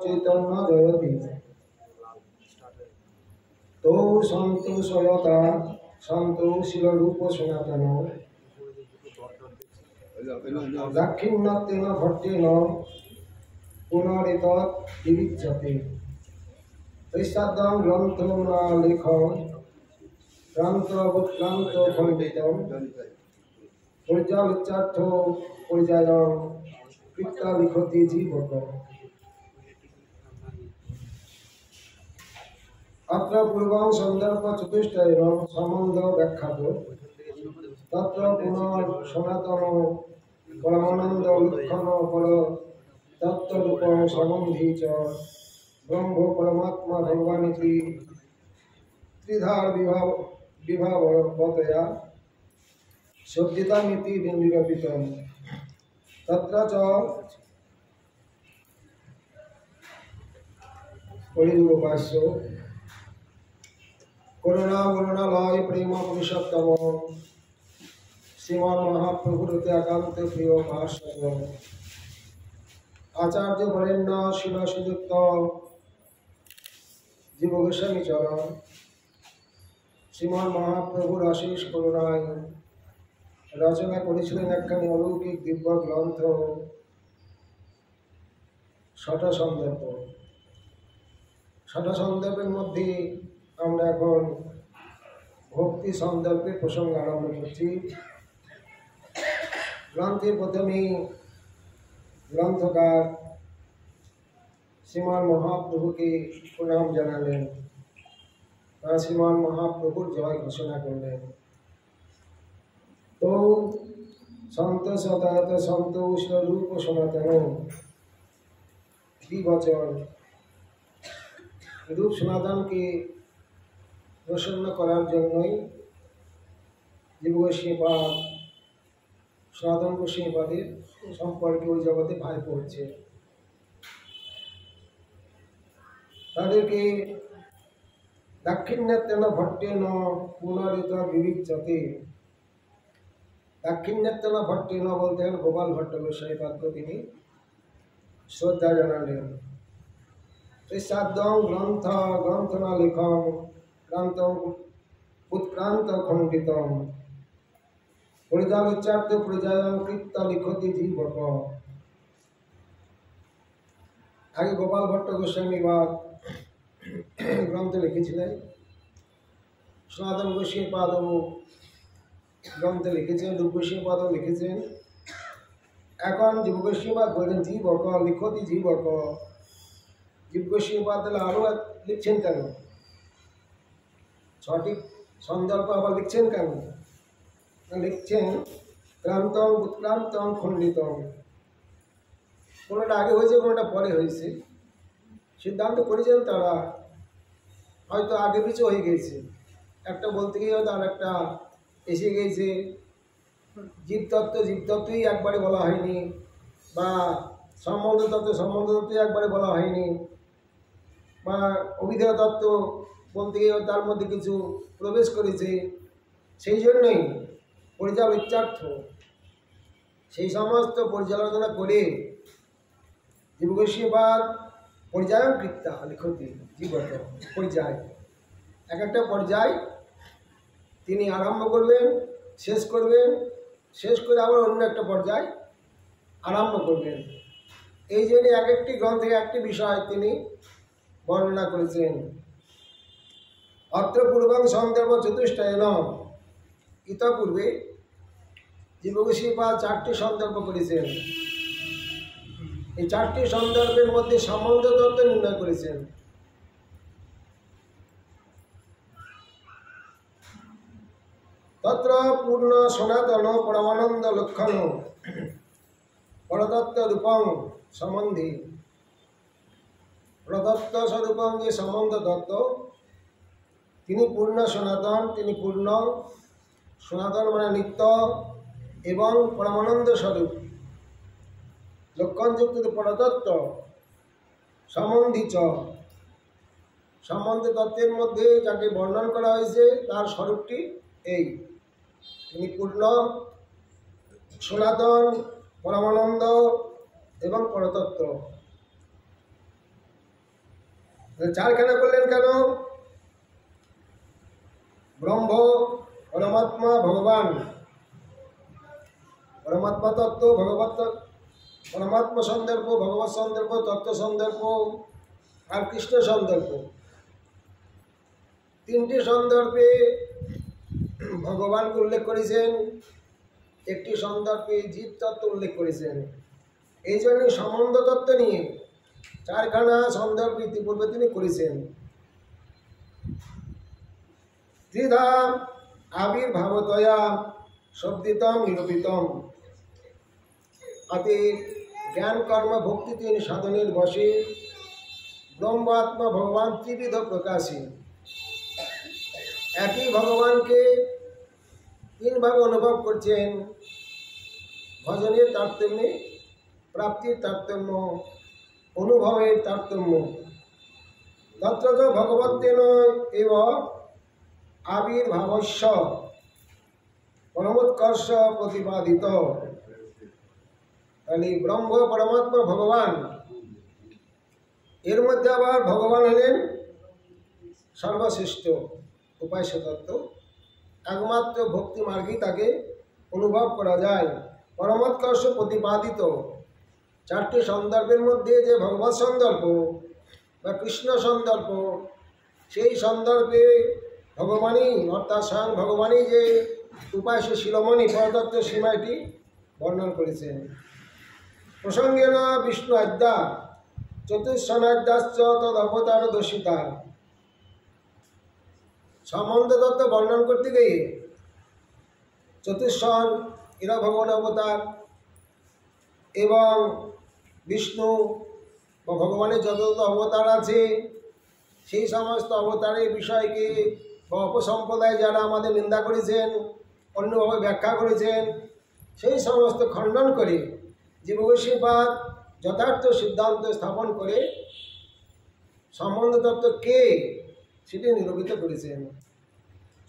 चैतन्य जयति तो सन्तु सयता सन्तु शिलरूप सनातन दाक्षिण्यतेन भट्टेन पुनरेतत् विविच्यते तैस्साद्यं ग्रन्थो न लेखं क्रान्तो खण्डितं पर्यालोच्यार्थो पर्यायं कृत्वा लिखति जीवक अत्र पूर्वं सन्दर्भ चतुष्टयेन सम्बन्ध व्याख्यातो तत्र पुनः सनातन परमानंद लक्षण फल तत्वरूप सम्बन्धी च ब्रह्म परमात्मा भगवानिति त्रिधार विभावतया शब्दितामिति निरूपितं तत्र च परियोगास्य करुणा वरुणालय प्रेम पुरुषोत्तम श्रीमान महाप्रभुत्याकांत प्रिय भाषण आचार्य वरेण्य शिल श्रीयुक्त जीव गोस्वामी चरण श्रीमान महाप्रभुर आशीष करुणाय रचना করেছিলেন একখানি অলৌকিক দিব্য গ্রন্থ ষট সন্দর্ভ। ষট সন্দর্ভের মধ্যে আমরা এখন ভক্তি সন্দর্ভের প্রসঙ্গ আরম্ভ করছি। গ্রন্থের প্রথমেই গ্রন্থকার শ্রীমান মহাপ্রভুকে প্রণাম জানালেন, তারা শ্রীমান মহাপ্রভুর জয় ঘোষণা করলেন। तो संत सतत संतोष रूप सनातन द्विवचन रूप सनातन के प्रसन्न करार जन्यई जीव गोस्वामीपाद सनातन गोस्वामीपादेर सम्पर्के ओई जगते भाइपो हच्छे। तादेरके दाक्षिण्यतेन भट्टेन पुनरेतत् विविच्यते। दाक्षिण्यतेन भट्टेन बोलते हैं गोपाल भट्ट गोस्वामीपाद को तिनि श्रद्धा जानालेन। तैस्साद्यं ग्रंथ ग्रंथ न लेखं क्रान्तं उत्क्रान्त खण्डितं परिजालोच्यार्थ परिजायं कृत्वा लिखति जीवक। आगे गोपाल भट्ट गोस्वामीपाद ग्रंथ लिखेছিলেন, सनातन गोस्वामीपादও গ্রন্থে লিখেছেন, রূপ গোস্বামীপাদও লিখেছেন। এখন জীব গোস্বামীপাদ বলেন জীবক লিখতি জীবক। জীব গোস্বামীপাদ তাহলে আরও লিখছেন কেন? সঠিক সন্দর্ভ আবার লিখছেন কেন? লিখছেন ক্রান্তং উৎক্রান্তং খণ্ডিতং। কোনোটা আগে হয়েছে, কোনোটা পরে হয়েছে, সিদ্ধান্ত করেছেন তারা, হয়তো আগে পিছু হয়ে গেছে। একটা বলতে গিয়ে হয়তো আর একটা এসে গেছে। জীবতত্ত্বই একবারে বলা হয়নি, বা সম্বন্ধ তত্ত্বই একবারে বলা হয়নি, বা অভিধেয় তত্ত্ব বলতে গিয়ে তার মধ্যে কিছু প্রবেশ করেছে। সেই জন্যই পর্যালোচ্যার্থ সেই সমস্ত পর্যালোচনা করে জীব গোস্বামীপাদ পর্যায়ং কৃত্বা লিখতি জীবক। পর্যায়, এক একটা পর্যায় তিনি আরম্ভ করবেন, শেষ করবেন, শেষ করে আবার অন্য একটা পর্যায় আরম্ভ করবেন। এই জন্য এক একটি গ্রন্থে একটি বিষয় তিনি বর্ণনা করেছেন। অত্র পূর্বং সন্দর্ভ চতুষ্টয়েন, ইতপূর্বে জীব গোস্বামীপাদ চারটি সন্দর্ভ করেছেন। এই চারটি সন্দর্ভের মধ্যে সম্বন্ধ তত্ত্ব নির্ণয় করেছেন। तत्र पूर्ण सनातन परमानंद लक्षण परतत्व रूपं सम्बन्धी। परतत्व स्वरूपं जे सम्बन्ध तत्व তিনি পূর্ণ সনাতন, তিনি পূর্ণ সনাতন মানে নিত্য এবং পরমানন্দ স্বরূপ। লক্ষণযুক্ত পরতত্ত্ব সম্বন্ধী চ, সম্বন্ধ তত্ত্বের মধ্যে যাকে বর্ণন করা হয়েছে তার স্বরূপটি এই, তিনি পূর্ণ সনাতন পরমানন্দ এবং পরতত্ত্ব। চারখানা করলেন কেন? ব্রহ্ম, পরমাত্মা, ভগবান, পরমাত্মা তত্ত্ব, ভগবত পরমাত্মা সন্দর্ভ, ভগবত সন্দর্ভ, তত্ত্ব সন্দর্ভ আর কৃষ্ণ সন্দর্ভ। তিনটি সন্দর্ভে ভগবানকে উল্লেখ করেছেন, একটি সন্দর্ভে জীব তত্ত্ব উল্লেখ করেছেন। এই জন্য সম্বন্ধ তত্ত্ব নিয়ে চারখানা সন্দর্ভ ইতিপূর্বে তিনি করেছেন। ত্রিধা আবির্ভাবতয়া শব্দিতম নিরূপিতম। অতি জ্ঞান কর্ম ভক্তি তিন সাধনের বসে ব্রহ্মাত্মা ভগবান ত্রিবিধ প্রকাশী। একই ভগবানকে তিনভাবে অনুভব করছেন: ভজনের তারতম্য, প্রাপ্তির তারতম্য, অনুভবের তারতম্য। তত্রজ ভগবতেন এব আবির্ভাবস্য পরমোৎকর্ষ প্রতিপাদিত। তাহলে ব্রহ্ম, পরমাত্মা, ভগবান, এর মধ্যে আবার ভগবান হলেন সর্বশ্রেষ্ঠ উপাস্য তত্ত্ব। একমাত্র ভক্তি মার্গেই তাকে অনুভব করা যায়। পরমোৎকর্ষ প্রতিপাদিত। চারটি সন্দর্ভের মধ্যে যে ভগবত সন্দর্ভ বা কৃষ্ণ সন্দর্ভ, সেই সন্দর্ভে ভগবানই অর্থাৎ স্বয়ং ভগবানই যে উপাস্য শিরোমণি পরতত্ত্ব সীমাটি বর্ণন করেছেন। প্রসঙ্গে না বিষ্ণু আদ্যা চতুর্শনাদ্যাশ্চ তদ অবতার দোষিতা। সম্বন্ধ তত্ত্ব বর্ণন করতে গিয়ে চতুর্শন এরা ভগবান অবতার এবং বিষ্ণু বা ভগবানের যত অবতার আছে সেই সমস্ত অবতারের বিষয়কে বা অপসম্প্রদায় যারা আমাদের নিন্দা করেছেন, অন্যভাবে ব্যাখ্যা করেছেন, সেই সমস্ত খণ্ডন করে জীবগোস্বীপাদ যথার্থ সিদ্ধান্ত স্থাপন করে সম্বন্ধ তত্ত্ব কে সেটি নিরূপিত করেছেন।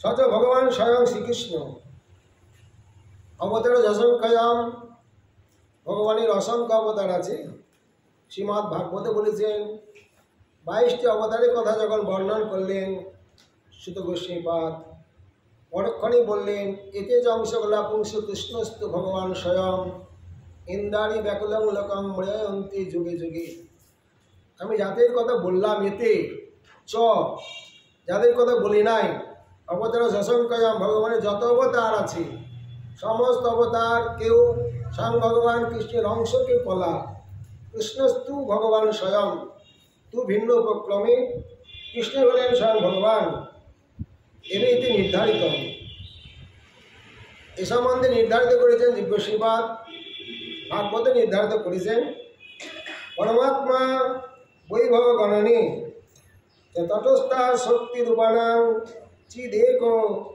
সচ ভগবান স্বয়ং শ্রীকৃষ্ণ অবতার যশঙ্কয়াম। ভগবানের অসংখ্য অবতার আছে। শ্রীমদ্ ভাগবতে বলেছেন 22টি অবতারের কথা যখন বর্ণন করলেন সুত গোস্বীপাদ, পরক্ষণেই বললেন এতে যে অংশগুলা পুংস কৃষ্ণস্তু ভগবান স্বয়ং ইন্দ্রাণী ব্যাকুলং লোকং মৃয়ন্তি যুগে যুগে। আমি যাদের কথা বললাম এতে চ, যাদের কথা বলি নাই, অবতার যশঙ্কয়াম, ভগবানের যত অবতার আছে সমস্ত অবতার কেউ স্বয়ং ভগবান কৃষ্ণের অংশ, কেউ কলা। কৃষ্ণস্তু ভগবান স্বয়ং, তু ভিন্ন উপক্রমে, কৃষ্ণ হলেন স্বয়ং ভগবান। এর ইতি নির্ধারিত। এ সম্বন্ধে নির্ধারিত করেছেন দিব্যশ্রীপাদ, ভাগবতে নির্ধারিত করেছেন। পরমাত্মা বৈভব গণনে তটস্থা শক্তি রূপাণাং চিদেক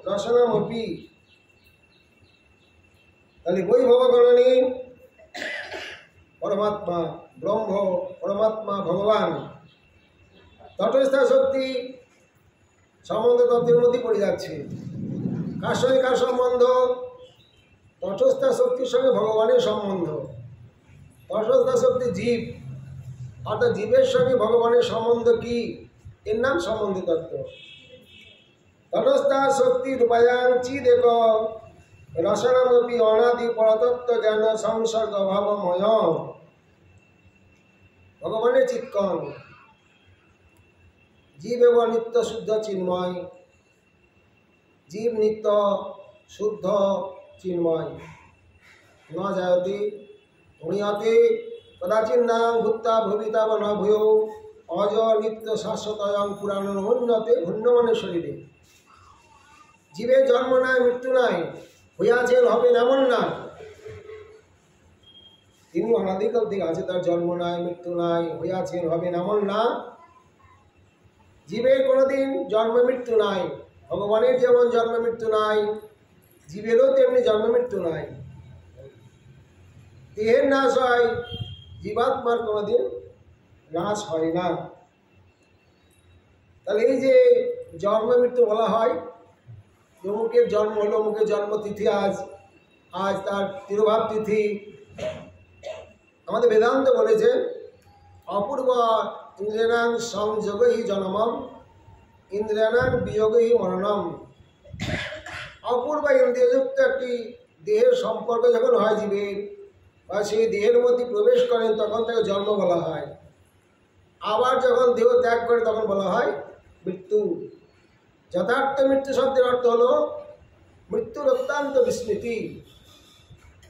রসনমপি। তাহলে বৈভব গণনে পরমাত্মা, ব্রহ্ম, পরমাত্মা, ভগবান। তটস্থা শক্তি সম্বন্ধ তত্ত্বের মধ্যে পড়ে যাচ্ছে। কার সঙ্গে কার সম্বন্ধ? তটস্থা শক্তির সঙ্গে ভগবানের সম্বন্ধ। তটস্থা শক্তি জীব, অর্থাৎ জীবের সঙ্গে ভগবানের সম্বন্ধ কি? এর নাম সম্বন্ধ তত্ত্ব। তটস্থা শক্তি রূপায়াং চিদেক রসনমপি অনাদি পরতত্ত্ব জ্ঞান সংসর্গ ভাবময়। ভগবানের চিৎকন। জীব এবং নিত্য শুদ্ধ চিন্ময়। জীব নিত্য শুদ্ধ চিন্ময়। ন জায়তে মৃয়তে কদাচিৎ নাং ভূত্বা ভবিতা বা ন ভূয়ো অজ নিত্য শাশ্বতয়ং পুরাণ উন্নতে ভিন্নমানের শরীরে। জীবের জন্ম নাই, মৃত্যু নাই, হইয়াছেন হবেন এমন না। তিনি অনাদিকাল থেকে আছে, তার জন্ম নাই, মৃত্যু নাই, হইয়াছেন হবেন এমন না। জীবের কোনোদিন জন্ম মৃত্যু নাই। ভগবানের যেমন জন্ম মৃত্যু নাই, জীবেরও তেমনি জন্ম মৃত্যু নাই। দেহের নাশ হয়, জীবাত্মার কোনোদিন নাশ হয় না। তাহলে এই যে জন্ম মৃত্যু বলা হয়, অমুকের জন্ম হলো, অমুকের জন্মতিথি আজ, আজ তার তিরোভাব তিথি। আমাদের বেদান্ত বলেছে অপূর্ব ইন্দ্রিয়াণাং সংযোগ হি জনমম ইন্দ্রিয়াণাং বিয়োগ হি মরণম। অপূর্ব ইন্দ্রিয়যুক্ত একটি দেহের সম্পর্ক যখন হয় জীবের, বা সেই দেহের মধ্যে প্রবেশ করেন তখন তাকে জন্ম বলা হয়। আবার যখন দেহ ত্যাগ করে তখন বলা হয় মৃত্যু। যথার্থ মৃত্যু শব্দের অর্থ হল মৃত্যুর অত্যন্ত বিস্মৃতি।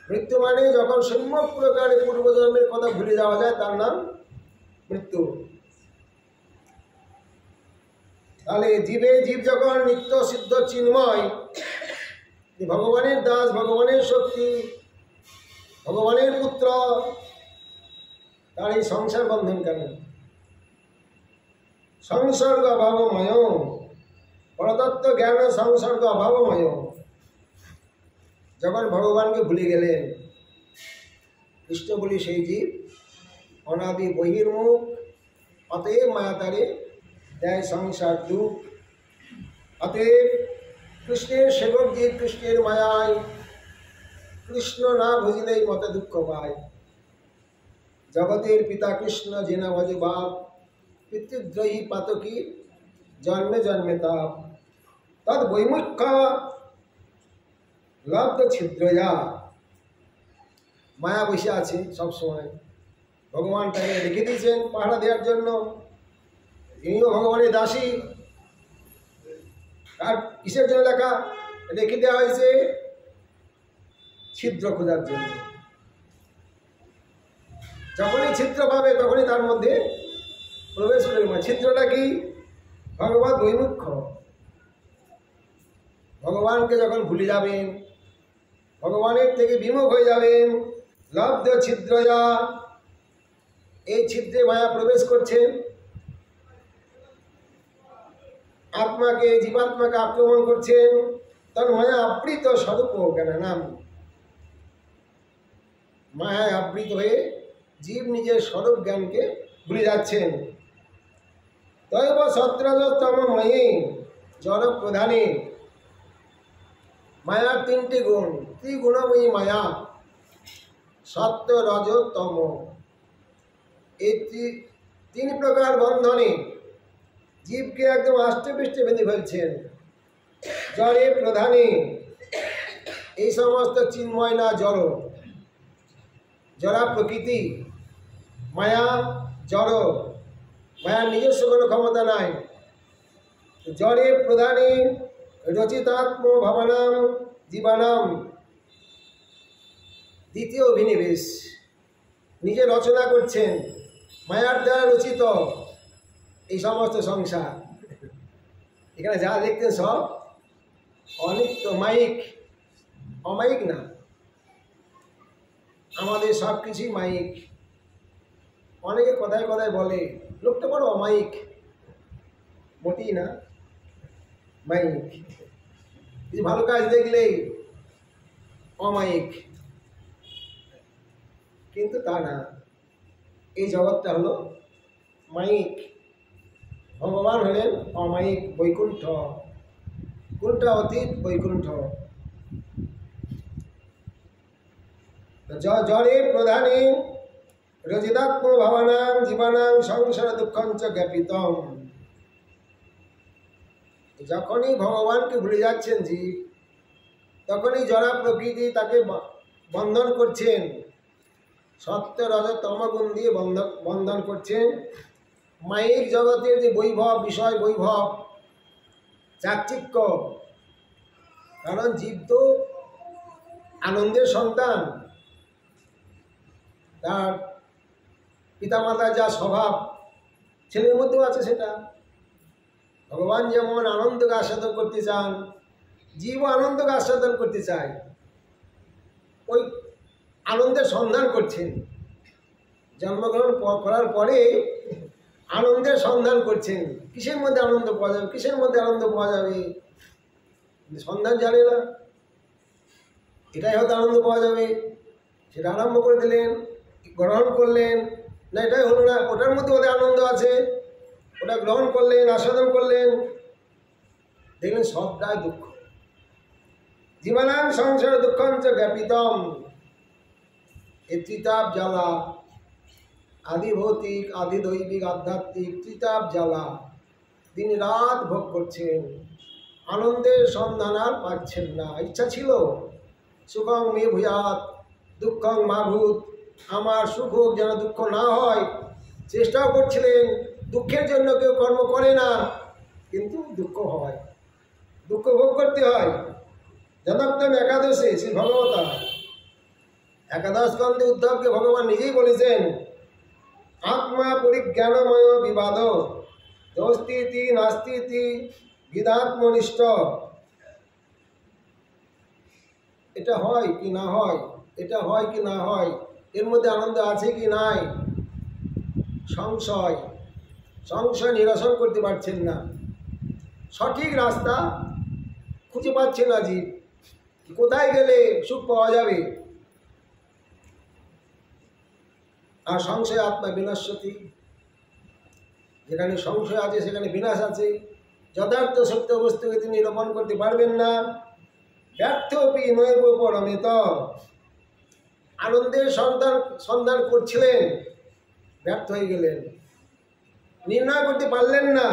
মৃত্যু মানে যখন সম্যক প্রকারে পূর্বজন্মের কথা ভুলে যাওয়া যায় তার নাম মৃত্যু। তাহলে জীব যখন নিত্য সিদ্ধ চিন্ময়, ভগবানের দাস, ভগবানের শক্তি, ভগবানের পুত্র, তার এই সংসার বন্ধন কেন? সংসর্গ অভাবময়, পরতত্ত্ব জ্ঞান সংসর্গ অভাবময়। যখন ভগবানকে ভুলে গেলেন, কৃষ্ণ বলি সেই জীব অনাদি বহির্মুখ, অতএব মায়াতারে দেয় সংসার দুঃখ। অতএব কৃষ্ণের সেবক জীব কৃষ্ণের মায়ায়, কৃষ্ণ না ভজিলেই মতে দুঃখ পায়। জগতের পিতা কৃষ্ণ জেনা ভজে বাপ, পিতৃদ্রোহী পাতকী জন্মে জন্মে তাপ। তদ বৈমুখ্য লব্ধ ছিদ্রয়া। মায়া বসে আছে সবসময়, ভগবান তাকে রেখে দিয়েছেন পাহারা দেওয়ার জন্য। ইনিও ভগবানের দাসী। তার কিসের জন্য লেখা রেখে দেওয়া হয়েছে? ছিদ্র খোঁজার জন্য। যখনই ছিদ্র পাবে তখনই তার মধ্যে প্রবেশ করবে। ছিদ্রটা কি? ভগবত বৈমুখ্য। ভগবানকে যখন ভুলে যাবেন, ভগবানের থেকে বিমুখ হয়ে যাবেন, লব্ধ ছিদ্রয়া, এই ছিদ্রে মায়া প্রবেশ করছেন, আত্মাকে, জীবাত্মাকে আক্রমণ করছেন। তার মায়া আবৃত স্বরূপ কেন নাম, মায়ায় আবৃত হয়ে জীব নিজের স্বরূপ জ্ঞানকে ভুলে যাচ্ছেন। তৈব সত্রজতম ময়ী জড় প্রধানে। মায়ার তিনটি গুণ, ত্রিগুণময়ী মায়া, সত্য রজ তম। এই তিন প্রকার বন্ধনে জীবকে একদম আষ্টপৃষ্টে বেঁধে ফেলছেন। জড়ে প্রধানে, এই সমস্ত চিন্ময় না জড়, জড়া প্রকৃতি। মায়া জড়, মায়ার নিজস্ব কোনো ক্ষমতা নাই। জড়ে প্রধানে রচিতাত্ম ভাবনাম জীবানাম। দ্বিতীয় অভিনিবেশ, নিজে রচনা করছেন, মায়ার দ্বারা রচিত এই সমস্ত সংসার। এখানে যা দেখতেন সব অনিত্য, মাইক, অমায়িক না। আমাদের সব কিছুই মাইক। অনেকে কথায় কথায় বলে লোকটা বড় অমায়িক, মোটেই না, মাইক। কিছু ভালো কাজ দেখলেই অমায়িক, কিন্তু তা না। এই জগৎটা হলো মাইক, ভগবান হলেন অমায়িক, বৈকুণ্ঠ, কুণ্ঠ অতীত বৈকুণ্ঠ। জড়ে প্রধানে রচিতাত্ম ভাবনাং জীবানাং সংসার দুঃখঞ্চ জ্ঞাপিতম। যখনই ভগবানকে ভুলে যাচ্ছেন জীব, তখনই জড়া প্রকৃতি তাকে বন্ধন করছেন। সত্য রজ তমগুণ দিয়ে বন্ধন করছেন। মায়িক জগতের যে বৈভব, বিষয় বৈভব, চাকচিক্য, কারণ জীব তো আনন্দের সন্তান। তার পিতামাতার যা স্বভাব ছেলের মধ্যেও আছে সেটা। ভগবান যেমন আনন্দকে আস্বাদন করতে চান, জীবও আনন্দকে আস্বাদন করতে চায়। ওই আনন্দের সন্ধান করছেন। জন্মগ্রহণ করার পরে আনন্দের সন্ধান করছেন। কিসের মধ্যে আনন্দ পাওয়া যাবে, কিসের মধ্যে আনন্দ পাওয়া যাবে, সন্ধান জানে না। এটাই হয়তো আনন্দ পাওয়া যাবে, সেটা আরম্ভ করে দিলেন, গ্রহণ করলেন। না এটাই হলো না, ওটার মধ্যে ওদের আনন্দ আছে, ওটা গ্রহণ করলেন, আস্বাদন করলেন, দেখলেন সবটাই দুঃখ। জীবনাং সংসার দুঃখঞ্চ জ্ঞাপিতম। এই ত্রিতাপ জ্বালা, আদি ভৌতিক, আদি দৈবিক, আধ্যাত্মিক ত্রিতাপ জ্বালা দিন রাত ভোগ করছেন, আনন্দের সন্ধান আর পাচ্ছেন না। ইচ্ছা ছিল সুখং মে ভূয়াৎ দুঃখং মা ভূত, আমার সুখ হোক যেন দুঃখ না হয়। চেষ্টাও করছিলেন, দুঃখের জন্য কেউ কর্ম করে না, কিন্তু দুঃখ হয়, দুঃখ ভোগ করতে হয়। যথাক্রম একাদশে শ্রী ভগবতা একাদশ স্কন্ধে উদ্ধবকে ভগবান নিজেই বলেছেন, আত্মা পরিজ্ঞানময় বিবাদ দোস্তি নাস্তি বিদাত্মনিষ্ঠ। এটা হয় কি না হয়, এটা হয় কি না হয়, এর মধ্যে আনন্দ আছে কি নাই, সংশয় সংশয় নিরসন করতে পারছেন না। সঠিক রাস্তা খুঁজে পাচ্ছে না জীব, কোথায় গেলে সুখ পাওয়া যাবে। আর সংশয় আত্মা বিনাশতি, যেখানে সংশয় আছে সেখানে বিনাশ আছে। যথার্থ সত্য বস্তুকে তিনি নিরূপণ করতে পারবেন না। ব্যর্থপি নৈব পরমিত, আনন্দের সন্ধান করছিলেন, ব্যর্থ হয়ে গেলেন, নির্ণয় করতে পারলেন না,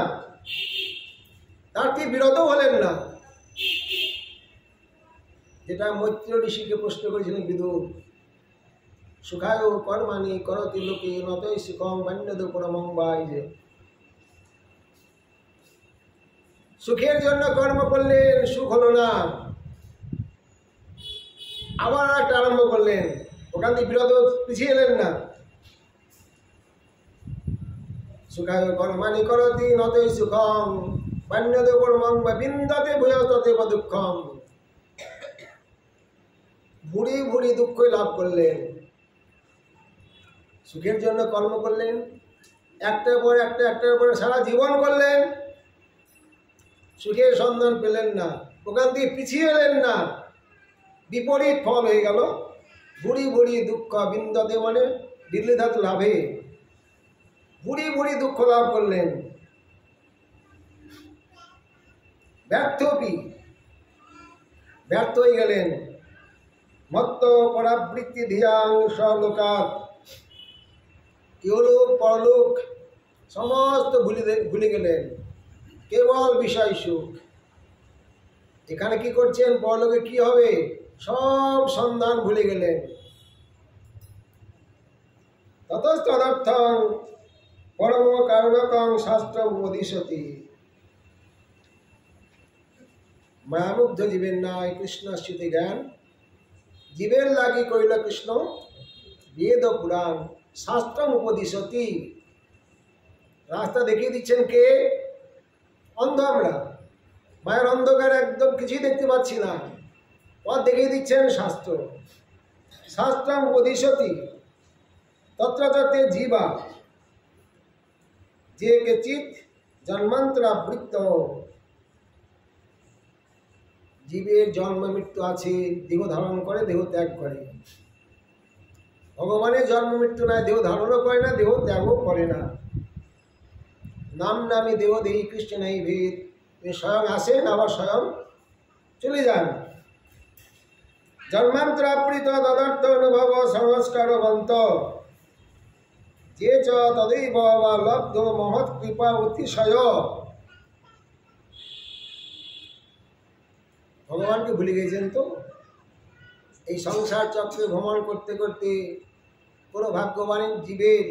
তার থেকে বিরত হলেন না। যেটা মৈত্র ঋষিকে প্রশ্ন করেছিলেন বিদুর, সুখায় কর্মাণি করতি লোকে নতই সুখং বান্যদ পরমং বা। যে সুখের জন্য কর্ম করলেন, সুখ হলো না, আবার একটা আরম্ভ করলেন, ওখান থেকে বিরত পিছিয়ে এলেন না। সুখায় কর্মাণি করতি নতই সুখং বান্যদ পরমং বা বিন্দতে ভূয়স্ততে বা দুঃখম, ভুড়ি ভুড়ি দুঃখই লাভ করলেন। সুখের জন্য কর্ম করলেন, একটার পর একটার পরে সারা জীবন করলেন, সুখের সন্ধান পেলেন না, ওখান থেকে পিছিয়ে এলেন না, বিপরীত ফল হয়ে গেল। ভুড়ি ভুড়ি দুঃখ বিন্দতে মানে বিদলি ধাতু লাভে, ভুড়ি ভুড়ি দুঃখ লাভ করলেন। ব্যর্থ হয়ে গেলেন। মত্ত পরাবৃত্তি ধিয়াংশ লোকাত, ইহলোক পরলোক সমস্ত ভুলে গেলেন, কেবল বিষয় সুখ। এখানে কি করছেন, পরলোকে কি হবে সব সন্ধান ভুলে গেলেন। ততস্তদর্থং পরম কারণকং শাস্ত্র উপদিশতি, মায়ামুগ্ধ জীবের নাই কৃষ্ণ স্মৃতি জ্ঞান, জীবের লাগি কইল কৃষ্ণ বেদ পুরাণ শাস্ত্র উপদিশতি। রাস্তা দেখিয়ে দিচ্ছেন কে? অন্ধ আমরা, মায়ের অন্ধকার একদম কিছুই দেখতে পাচ্ছি না, পথ দেখিয়ে দিচ্ছেন শাস্ত্র। শাস্ত্র উপদিশতি তত্র তত্রে জীবা যে কেচিত জন্মান্তরাবৃত্ত, জীবের জন্ম মৃত্যু আছে, দেহ ধারণ করে, দেহ ত্যাগ করে। ভগবানের জন্ম মৃত্যু নাই, দেহ ধারণও করে না, দেহ ত্যাগও করে না। নাম নামে দেহ দেহি কৃষ্ণ নাই ভেদ, তিনি স্বয়ং আসেন আবার স্বয়ং চলে যান। জন্মান্তরাবৃত তদর্থ অনুভব সংস্কারবন্ত, যে চ তদৈব বা লব্ধ মহৎ কৃপা অতিশয়। ভগবানকে ভুলে গেছেন তো? এই সংসার চক্রে ভ্রমণ করতে করতে কোনো ভাগ্যবান জীবের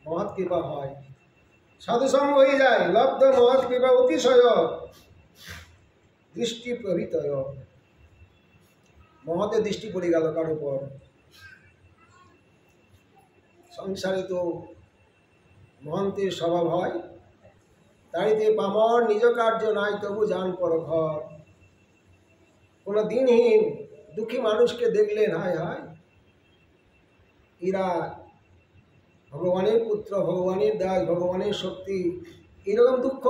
মহৎ কৃপা হয়, সাধুসঙ্গ হয়ে যায়, লব্ধ মহৎ কৃপা অতিশয় দৃষ্টি প্রভৃতয়, মহতের দৃষ্টি পড়ে গেল কারো পর। সংসারে তো মহন্তের স্বভাব হয়, তাড়িতে পামর নিজ কার্য নাই তবু যান পর ঘর। কোনো দিনহীন দুঃখী মানুষকে দেখলেন, হায় হায় এরা ভগবানের পুত্র, ভগবানের দাস, ভগবানের শক্তি, এরকম দুঃখ।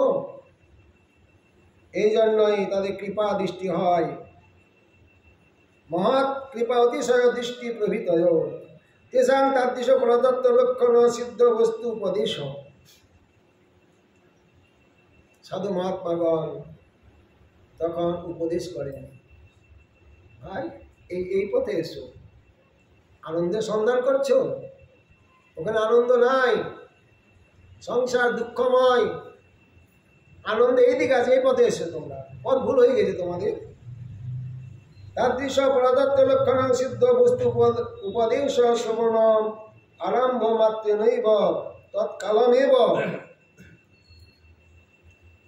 এই জন্যই তাদের কৃপা দৃষ্টি হয়, মহৎ কৃপা অতিশয় দৃষ্টি প্রভৃতয় তেষাং তাদৃশ প্রদত্ত লক্ষণ সিদ্ধ বস্তু উপদেশ। সাধু মহাত্মাগণ তখন উপদেশ করেন, ভাই এই পথে এসো, আনন্দের সন্ধান করছো, ওখানে আনন্দ নাই, সংসার দুঃখময়। আনন্দ এইদিকে আছে, এই পথে এসে তোমরা, পথ ভুল হয়ে গেছে তোমাদের। তাদৃশ পরদত্ত লক্ষণ সিদ্ধ বস্তু উপদেশ শ্রবণ আরম্ভ মাত্রে নৈব তৎকালমেব।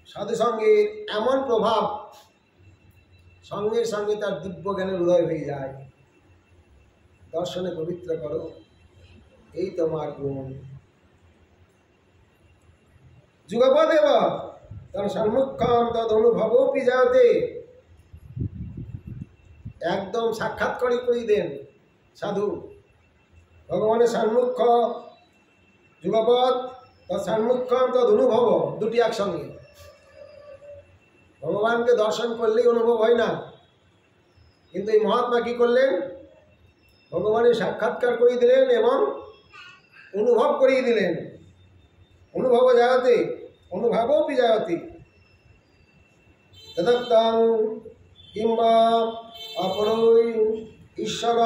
সাধু সঙ্গের এমন প্রভাব, সঙ্গে সঙ্গে তার দিব্য জ্ঞানের উদয় হয়ে যায়। দর্শনে পবিত্র করো, এই তোমার গুণ। যুগপদেব তার সম্মুখম তদ অনুভবপি যাতে, একদম সাক্ষাৎকারই করি দেন সাধু। ভগবানের সম্মুখ যুগপদ, তৎ সম্মুখম তদ অনুভব, দুটি একসঙ্গে। ভগবানকে দর্শন করলেই অনুভব হয় না, কিন্তু এই মহাত্মা কি করলেন? ভগবানের সাক্ষাৎকার করিয়ে দিলেন এবং অনুভব করিয়ে দিলেন। অনুভব জায়তে অনুভবপি জায়তে তদত্তং কিংবা অপরৈ ঈশ্বর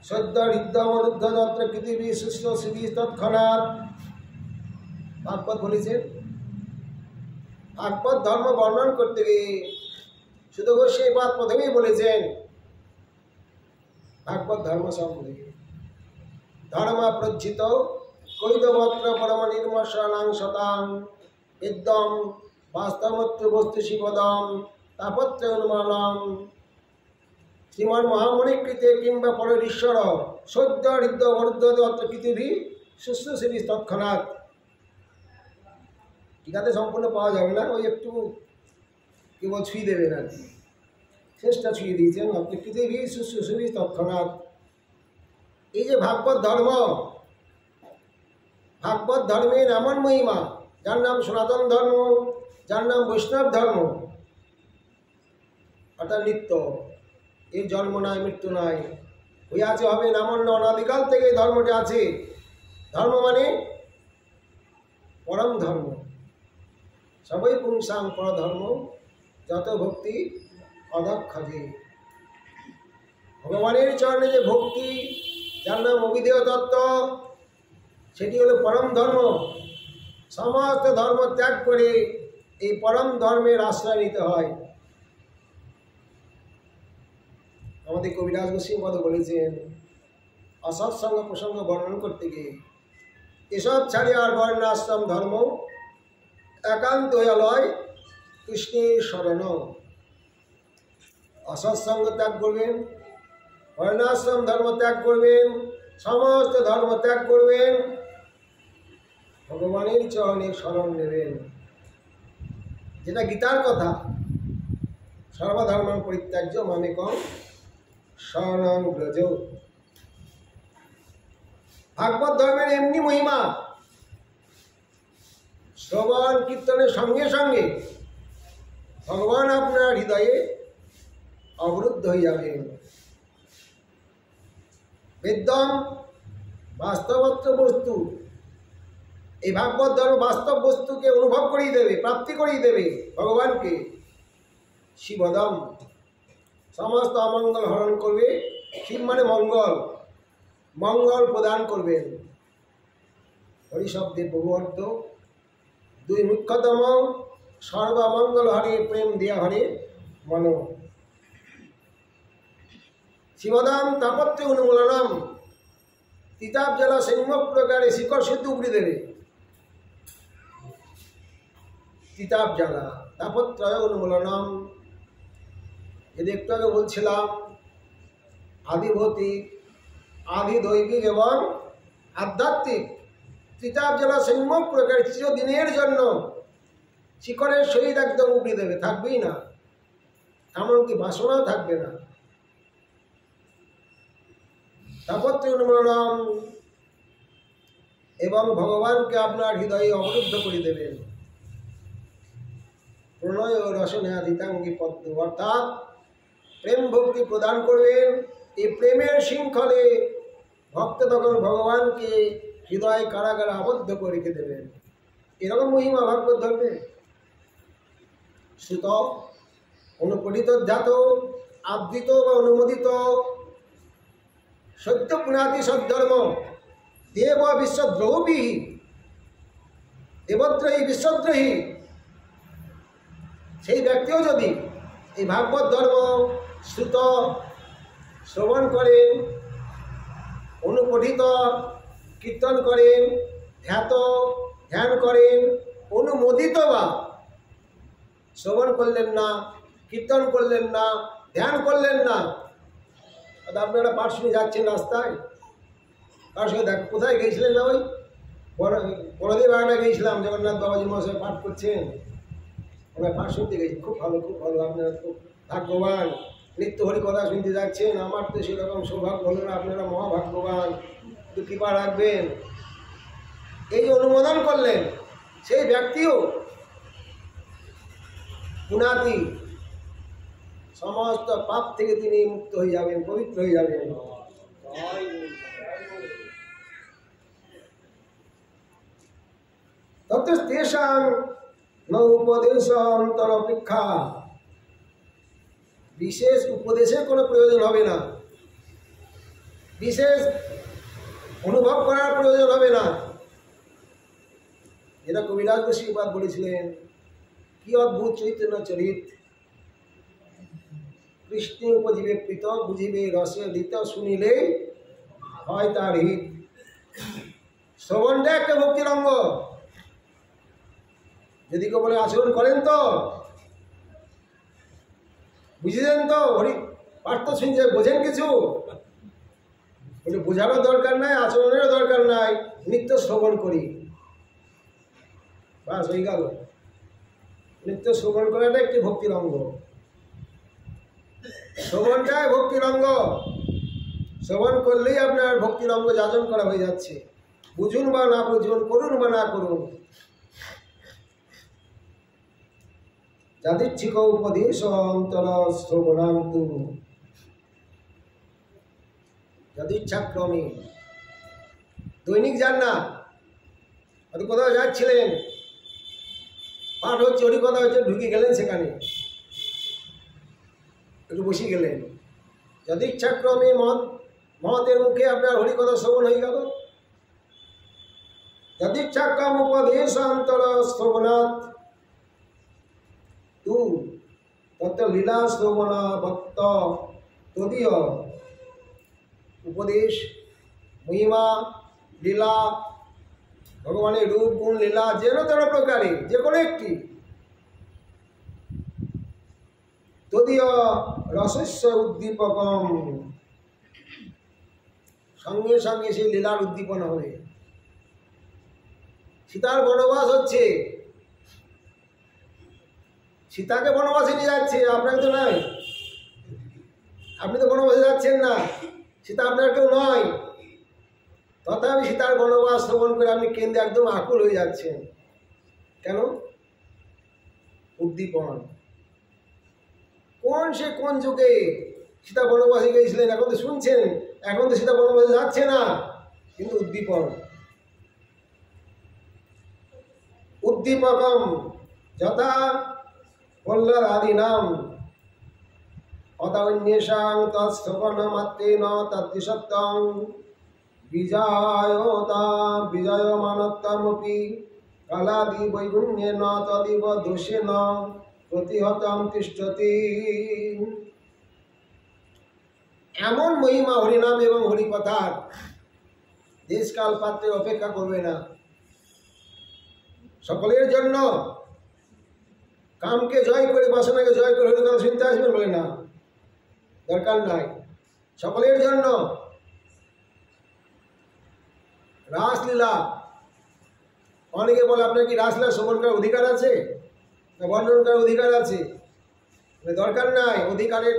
সদ্য হৃদয়মরুদ্ধ যত্র পৃথিবী সুস্থ শ্রী তৎক্ষণাৎ। ভাগবত বলেছেন, ভাগবত ধর্ম বর্ণন করতে গিয়ে শুধু সেই বাদ প্রথমেই বলেছেন ভাগবত ধর্ম সম্বন্ধে। ধর্ম প্রজ্জিত কৈতবত্র পরম নির্মশানাং শতাং বিদ্যম বাস্তবত্র বস্তু শিবদম তাপত্র অনুমানম শ্রীমান মহামণিকৃতে কিংবা পরের ঈশ্বর সদ্য হৃদয় অরুদ্ধ অত্র পৃথিবী শুশ্রূষিবি তৎক্ষণাৎ। টিকাতে সম্পূর্ণ পাওয়া যাবে না, ওই একটু কেবল ছুঁয়ে দেবেন আর কি, শেষটা ছুঁয়ে দিয়েছেন। অত্র পৃথিবী শুশ্রূষিবি তৎক্ষণাৎ। এই যে ভাগবত ধর্ম, ভাগবত ধর্মের এমন মহিমা, যার নাম সনাতন ধর্ম, যার নাম বৈষ্ণব ধর্ম, অর্থাৎ নিত্য, এর জন্ম নাই মৃত্যু নাই, হয়ে আছে হবে নামন্য অনাদিকাল থেকে এই ধর্মটি আছে। ধর্ম মানে পরম ধর্ম, সবই পুংসাং পরধর্ম যত ভক্তি অদক্ষজে। ভগবানের চরণে যে ভক্তি, যার নাম অভিধেয় তত্ত্ব, সেটি হলো পরম ধর্ম। সমস্ত ধর্ম ত্যাগ করে এই পরম ধর্মের আশ্রয় নিতে হয়। আমাদের কবিরাজ নৃসিংহপদ বলেছেন, অসৎসঙ্গ প্রসঙ্গ বর্ণন করতে গিয়ে এসব ছাড়ে আর বর্ণ আশ্রম ধর্ম একান্ত লয় কৃষ্ণের শরণ। অসৎসঙ্গ ত্যাগ করবেন, বর্ণাশ্রম ধর্ম ত্যাগ করবেন, সমস্ত ধর্ম ত্যাগ করবেন, ভগবানের চরণে শরণ নেবেন। যেটা গীতার কথা, সর্বধর্ম পরিত্যাজ্য মামেকং শরণং ব্রজ। ভাগবত ধর্মের এমনি মহিমা, শ্রবণ কীর্তনের সঙ্গে সঙ্গে ভগবান আপনার হৃদয়ে অবরুদ্ধ হয়ে যাবেন। বেদম বাস্তবত্ব বস্তু, এই ভাগবত ধর্ম বাস্তব বস্তুকে অনুভব করিয়ে দেবে, প্রাপ্তি করিয়ে দেবে ভগবানকে। শিবদম, সমস্ত অমঙ্গল হরণ করবে। শিব মানে মঙ্গল, মঙ্গল প্রদান করবেন। হরি শব্দের বহু অর্থ, দুই মুখ্যতম, সর্বমঙ্গল হরে প্রেম দিয়া হরে মন। শিবদাম তাপত্রে উন্মূলনম, তিতাব জলা সম্যক প্রকারে শিকড় সিদ্ধ উপড়ে দেবে। তিতাব জ্বালা, তাপত্রয় উন্মূলনম, যদি একটু আগে বলছিলাম আদিভৌতিক, আদি দৈবিক এবং আধ্যাত্মিক তিতাব জ্বালা সম্যক প্রকারে চিরদিনের জন্য শিকড়ের সহিত একদম উপড়ে দেবে, থাকবেই না, এমনকি বাসনাও থাকবে না। তাপত্র উন্মূলনম, এবং ভগবানকে আপনার হৃদয়ে অবরুদ্ধ করে দেবেন। প্রণয় ও রসনে আদিতাঙ্গী পদ্ম, অর্থাৎ প্রেম ভক্তি প্রদান করবেন। এই প্রেমের শৃঙ্খলে ভক্ত তখন ভগবানকে হৃদয় কারাগারে আবদ্ধ করে রেখে দেবেন। এরকম মহিমা ভাগবত ধর্মে। শ্রুত, অনুপঠিত, ধ্যাত, আবৃত বা অনুমোদিত সত্য পুনাতি সদ্ধর্ম দেব বিশ্বদ্রোহী, দেবদ্রোহী বিশ্বদ্রোহী সেই ব্যক্তিও যদি এই ভাগবত ধর্ম শ্রুত শ্রবণ করেন, অনুপঠিত কীর্তন করেন, ধ্যান করেন, অনুমোদিত বা শ্রবণ করলেন না, কীর্তন করলেন না, ধ্যান করলেন না, আপনারা পাঠ শুনে যাচ্ছেন রাস্তায়, কার সঙ্গে দেখ কোথায় গিয়েছিলেন না ওই বড়দেব আয়না গিয়েছিলাম, জগন্নাথ বাবাজি মহাশয় পাঠ করছেন, আমরা পাঠ শুনতে গেছি, খুব ভালো আপনারা খুব ভাগ্যবান, নিত্য হরি কথা শুনতে যাচ্ছেন, আমার তো সেরকম সৌভাগ্য হলো না, আপনারা মহাভাগ্যবান, একটু কৃপা রাখবেন। এই যে অনুমোদন করলেন সেই ব্যক্তিও পুনাতি সমস্ত পাপ থেকে তিনি মুক্ত হয়ে যাবেন, পবিত্র হয়ে যাবেন। তত তেষাং ন উপদেশ অন্তর অপেক্ষা, বিশেষ উপদেশের কোনো প্রয়োজন হবে না, বিশেষ অনুভব করার প্রয়োজন হবে না। যেটা কবিরাজ গোস্বামী বলেছিলেন, কি অদ্ভুত চৈতন্য চরিত, কৃষ্ণ উপজীবে প্রীত, বুঝিবে রসে ঋত, শুনিলে হয় তার হিত। শ্রবণটা একটা ভক্তির অঙ্গ। যদি কেউ বলে আচরণ করেন তো, বুঝেছেন তো, হরি পাঠ তো শুনছে, বোঝেন কিছু, বোঝারও দরকার নাই, আচরণেরও দরকার নাই, নিত্য শ্রবণ করি, বাস হয়ে গেল। নিত্য শ্রবণ করাটা একটি ভক্তির অঙ্গ, শ্রবণটাই ভক্তির অঙ্গ। শ্রবণ করলেই আপনার ভক্তির অঙ্গ যাজন করা হয়ে যাচ্ছে, বুঝুন বা না বুঝুন, করুন বা না করুন। যাদিচ্ছিক উপদেশ অন্তর শ্রবণান্তু, যদিচ্ছাক্রমে, দৈনিক যান না, হয়তো কোথাও যাচ্ছিলেন, পাঠ হচ্ছে, হরি কথা হচ্ছে, ঢুকে গেলেন সেখানে, একটু বসে গেলেন, যদিচ্ছাক্রমে মহতের মুখে আপনার হরি কথা শ্রবণ হয়ে গেল। যদিচ্ছাক্রম উপদেশ অন্তর শ্রবণাৎ তু তত লীলা শ্রবণ ভক্ত তদীয়। উপদেশ, মহিমা, লীলা, ভগবানের রূপ গুণ লীলা যেন তেন প্রকারে যে কোনো একটি, তদীয় রসস্য উদ্দীপকম, সঙ্গে সঙ্গে সেই লীলার উদ্দীপনা হবে। সীতার বনবাস হচ্ছে, সীতাকে বনবাসে নিয়ে যাচ্ছে, আপনাকে তো নয়, আপনি তো বনবাসে যাচ্ছেন না, সীতা আপনার কেউ নয়, তথাপি সীতার বনবাস শ্রবণ করে আপনি কেন্দ্রে একদম আকুল হয়ে যাচ্ছেন। কেন? উদ্দীপন। কোন যুগে সীতা বনবাসে গিয়েছিলেন, এখন তো শুনছেন, এখন তো সীতা বনবাসে যাচ্ছে না, কিন্তু উদ্দীপন। উদ্দীপকম যথা পল্লরাদীনাম অতন্যেষাং তৎশ্রবণমাত্রেণ তদ্বিষত্বং বিজয়মানত্বমপি কালাদি বৈগুণ্যেন তদিব দোষেন প্রতিহতং তিষ্ঠতি। এমন মহিমা হরিনাম এবং হরিকথার দেশকাল পাত্রের অপেক্ষা করবে না। সকলের জন্য কামকে জয় করে, বাসনাকে জয় করে হরিকথা শুনতে আসবেন বলে না, দরকার নাই। সকলের জন্য রাসলীলা, অনেকে বলে আপনার কি রাসলীলা শ্রবণ করার অধিকার আছে না বর্ণন করার অধিকার আছে? দরকার নাই, অধিকারের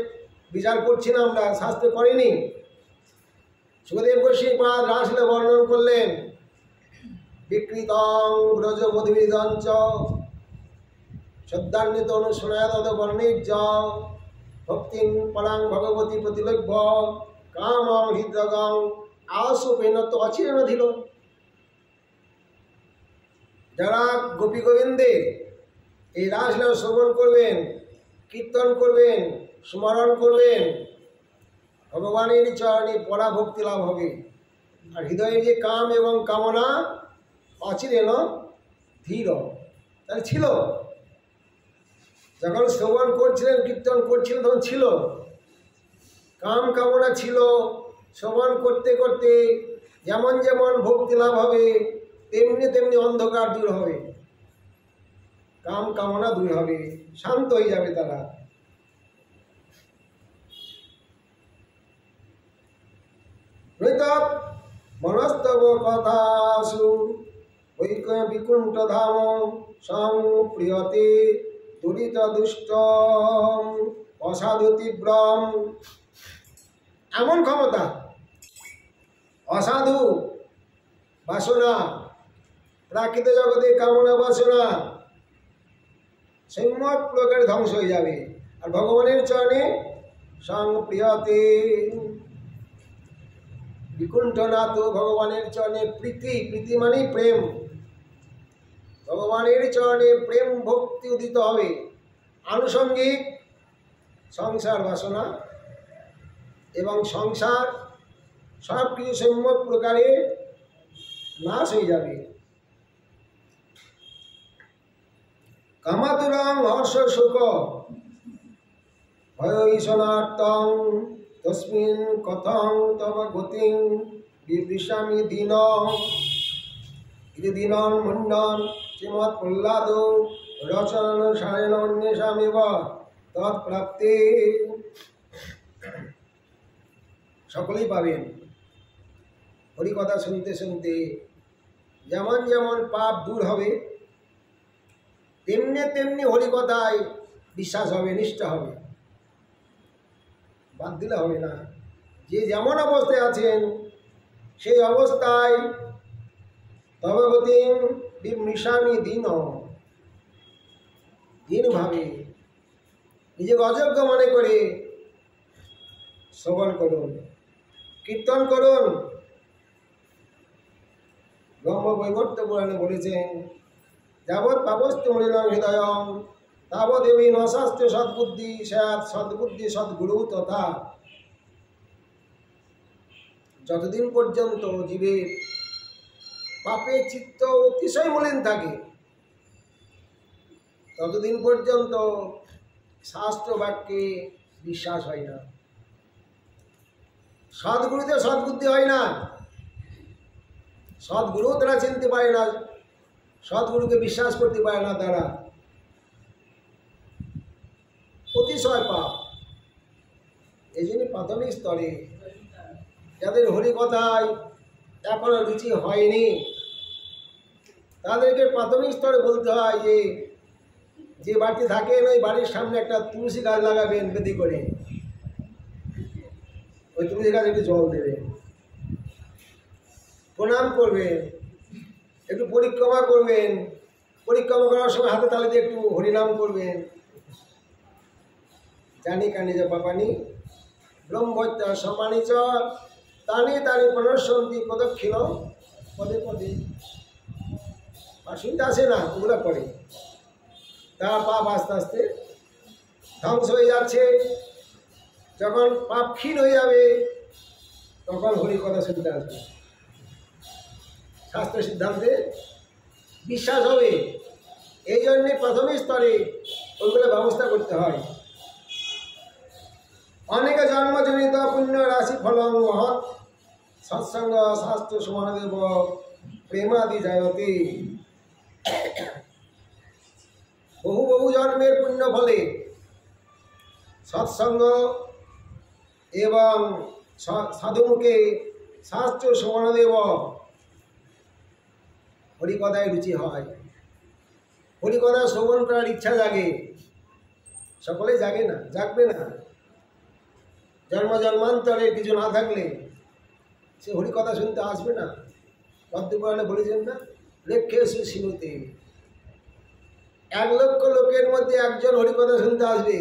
বিচার করছি না আমরা, শাস্ত্রে করেনি। সুখদেব গোস্বামী রাসলীলা বর্ণন করলেন, বিকৃতং ব্রজবধূদঞ্চ শ্রদ্ধান্বিত অনুশোনায়ত বর্ণিজ্য ভক্তিং পরাং ভগবতী প্রতিলভ্য কামং হৃদগং আশুপেন তো অচিরেণ ধিল। যারা গোপী গোবিন্দে এই রাসলীলা শ্রবণ করবেন, কীর্তন করবেন, স্মরণ করবেন, ভগবানের চরণে পরাভক্তি লাভ হবে, আর হৃদয়ে যে কাম এবং কামনা অচিরেন ধীর, তাহলে ছিল। যখন শ্রবণ করছিলেন, কীর্তন করছিলেন, তখন ছিল, কাম কামনা ছিল। শ্রবণ করতে করতে যেমন যেমন ভক্তি লাভ হবে, তেমনি তেমনি অন্ধকার দূর হবে, কাম কামনা দূর হবে, শান্ত হয়ে যাবে তারা। নৈতৎ মনস্তব কথাসু ঐক্য বিকুণ্ঠ ধাম সংপ্রিয়তে দুরিত দুষ্ট অসাধু তীব্রম। এমন ক্ষমতা অসাধু বাসনা, প্রাকৃত জগতে কামনা বাসনা সম্যক প্রকারে ধ্বংস হয়ে যাবে। আর ভগবানের চরণে সংপ্রিয়তে বিকুণ্ঠনাথ, ভগবানের চরণে প্রীতি, প্রীতি মানে প্রেম, ভগবানের চরণে প্রেম ভক্তি উদিত হবে। আনুষঙ্গিক সংসার বাসনা এবং সংসার সব কিছু সম্যক প্রকারে নাশ হয়ে যাবে। কামাতুরং হর্ষ সুখ ভয়ঈশনার্তং তস্মিন কথং তব গতিং বিবৃশামি দীন ইতি দীনং মুন্ডন শ্রীমৎ প্রহ্লাদ রচনানুসারেণ অন্যেষামেব তৎপ্রাপ্তি। সকলেই পাবেন হরিকথা শুনতে শুনতে। যেমন যেমন পাপ দূর হবে, তেমনি তেমনি হরিকথায় বিশ্বাস হবে, নিষ্ঠা হবে, বাদ দিলে হবে না। যে যেমন অবস্থায় আছেন সেই অবস্থায় তবগতিং বিমৃশামি দীন, দীনভাবে নিজেকে অযোগ্য মনে করে শ্রবণ করুন, কীর্তন করুন। ব্রহ্মবৈবর্ত পুরাণে বলেছেন, যাবৎ পাপস্তু মলিনং হৃদয়ং তাবদেবী নশাস্ত্র সদ্বুদ্ধি স্যাৎ সদ্বুদ্ধি সদ্গুরু তথা। যতদিন পর্যন্ত জীবের পাপে চিত্ত অতিশয় মলিন থাকে, ততদিন পর্যন্ত শাস্ত্র বাক্যে বিশ্বাস হয় না, সদ্গুরুতে সদ্বুদ্ধি হয় না, সদ্গুরু তারা চিনতে পারে না, সদ্গুরুকে বিশ্বাস করতে পারে না তারা। অতিশয় পাপ। এই জন্য প্রাথমিক স্তরে যাদের হরিকথায় এখনো রুচি হয়নি, তাদেরকে প্রাথমিক স্তরে বলতে হয় যে যে বাড়িতে থাকেন ওই বাড়ির সামনে একটা তুলসী গাছ লাগাবেন বেদি করে, ওই তুলসী গাছ একটু জল দেবেন, প্রণাম করবেন, একটু পরিক্রমা করবেন, পরিক্রমা করার সময় হাতে তালে দিয়ে একটু হরিনাম করবেন। জানি কানি যে বাপানি ব্রহ্মত্য সম্মানি চ তানি তানি প্রণশন্তি পদক্ষিণ পদে পদে। আর শুনতে আসে না, ওগুলো করে, তার পাপ আস্তে আস্তে ধ্বংস হয়ে যাচ্ছে। যখন পাপ ক্ষীণ হয়ে যাবে তখন হরির কথা শুনতে আসবে, শাস্ত্র সিদ্ধান্তে বিশ্বাস হবে। এই জন্যে প্রাথমিক স্তরে ওইগুলো ব্যবস্থা করতে হয়। অনেকে জন্মজনিত পুণ্য রাশি ফলং মহৎ সৎসঙ্গ শাস্ত্র সমানদেব প্রেমাদি জয়তী। বহু বহু জন্মের পুণ্য ফলে সৎসঙ্গ এবং সাধুমুখে শাস্ত্র সমানদেব হরিকথায় রুচি হয়, হরিকথা শ্রবণ করার ইচ্ছা জাগে। সকলে জাগে না, জাগবে না। জন্ম জন্মান্তরে কিছু না থাকলে সে হরিকথা শুনতে আসবে না। পদ্মপুরাণে বলেছেন না, লেখ্যে শুনুতে, 1 লক্ষ লোকের মধ্যে একজন হরিকথা শুনতে আসবে,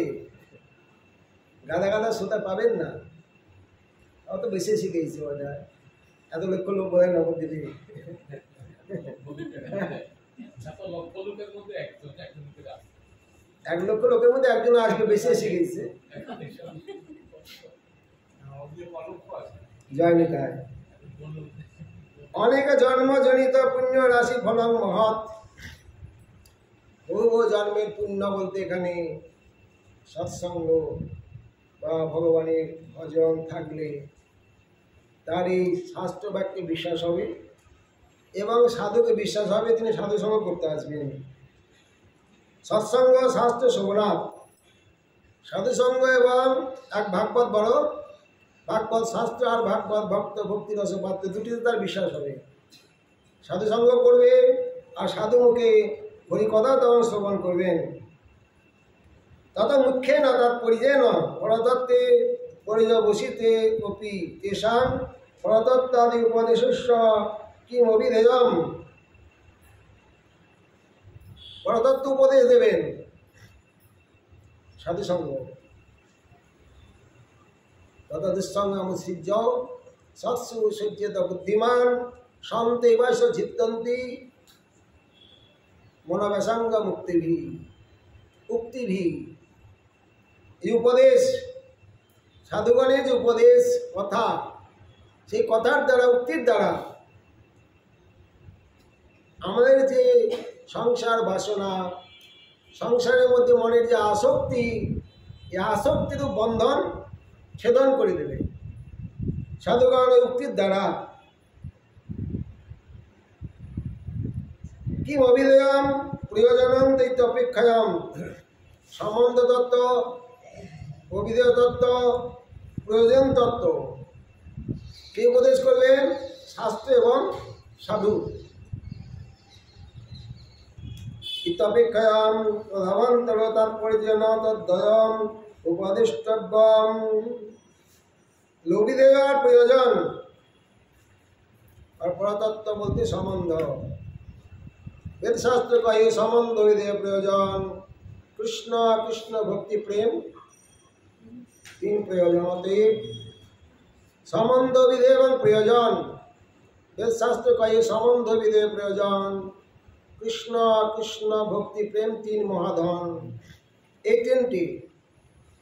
গাদা গাদা শ্রোতা পাবেন না। অত বেশি শিখেছে বোধ হয়, 1 লক্ষ লোক বোধ হয় নবদ্বীপে। 1 লক্ষ লোকের মধ্যে একজন আসবে, বেশি শিখেছে। জয় নিতাই। অনেক জন্মজনিত পুণ্য রাশি ফলং মহৎ। পূর্ব জন্মের পুণ্য বলতে এখানে সৎসঙ্গ বা ভগবানের ভজন থাকলে তার এই শাস্ত্র বাক্যে বিশ্বাস হবে এবং সাধুকে বিশ্বাস হবে, তিনি সাধুসঙ্গ করতে আসবেন। সৎসঙ্গ শাস্ত্র শোভনাথ, সাধুসঙ্গ এবং এক ভাগবত বড়, ভাগবত শাস্ত্র আর ভাগবত ভক্ত ভক্তি রসপাত্র দুটিতে তার বিশ্বাস হবে। সাধুসঙ্গ করবে আর সাধু মুখে হরিকথা তখন শ্রবণ করবেন। তত মুখ্যে না তাৎপর্যে ন পরতত্ত্বে পরিযবসিতে অপি তেষাং পরতত্ত্বাদি উপদেশস্য কিম অভিধেয়ম। পরতত্ত্ব উপদেশ দেবেন সাধুসঙ্গ। তত দুঃসঙ্গমুৎসৃজ্য সৎসু সজ্জিত বুদ্ধিমান সন্তে বৈশ চিত্তন্তি মনোবেশাঙ্গ মুক্তিভি উক্তিভি। এই উপদেশ, সাধুগণের যে উপদেশ কথা, সেই কথার দ্বারা, উক্তির দ্বারা আমাদের যে সংসার বাসনা, সংসারের মধ্যে মনের যে আসক্তি, এই আসক্তির বন্ধন ছেদন করে দেবে সাধুগণের উক্তির দ্বারা। কি অভিধেয়ম প্রিয়জনম দৈত্য অপেক্ষায়ম। সম্বন্ধ তত্ত্ব, অভিধেয় তত্ত্ব, প্রয়োজন তত্ত্ব কে উপদেশ করবেন? শাস্ত্র এবং সাধু। ইত্যপেক্ষায়াম প্রধাবন্তর তাৎপর্যেন তদ্বয়ম উপদিষ্টব্যম। অভিধেয় আর প্রয়োজন, আর পরতত্ত্ব বলতে সম্বন্ধ। বেদশাস্ত্র কহে সম্বন্ধ বিধেয় প্রয়োজন। কৃষ্ণ কৃষ্ণ ভক্তি প্রেম তিন প্রয়োজন। অতএব সম্বন্ধ বিধেয় এবং প্রয়োজন। বেদশাস্ত্র কহে সম্বন্ধ বিধেয় প্রয়োজন, কৃষ্ণ কৃষ্ণ ভক্তি প্রেম তিন মহাধন। এই তিনটি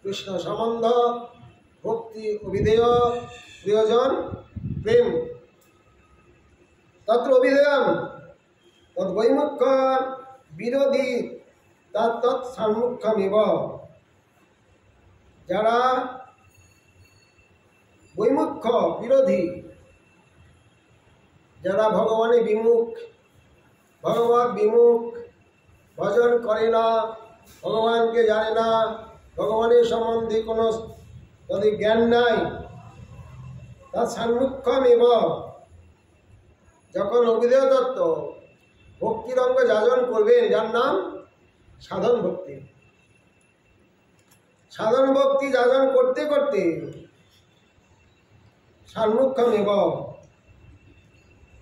কৃষ্ণ সম্বন্ধ, ভক্তি অভিধেয়, প্রয়োজন প্রেম। তত্র অভিধেয়ম তদ্বৈমুখ্য বিরোধী তৎ সম্মুখমিব। যারা বৈমুখ্য বিরোধী, যারা ভগবানের বিমুখ, ভগবান বিমুখ, ভজন করে না, ভগবানকে জানে না, ভগবানের সম্বন্ধে কোনো যদি জ্ঞান নাই, তার সম্মুখমিব। যখন অভিধেয় তত্ত্ব ভক্তির অঙ্গ যাজন করবেন, যার নাম সাধন ভক্তি, সাধন ভক্তি যাজন করতে করতে সম্মুখমিব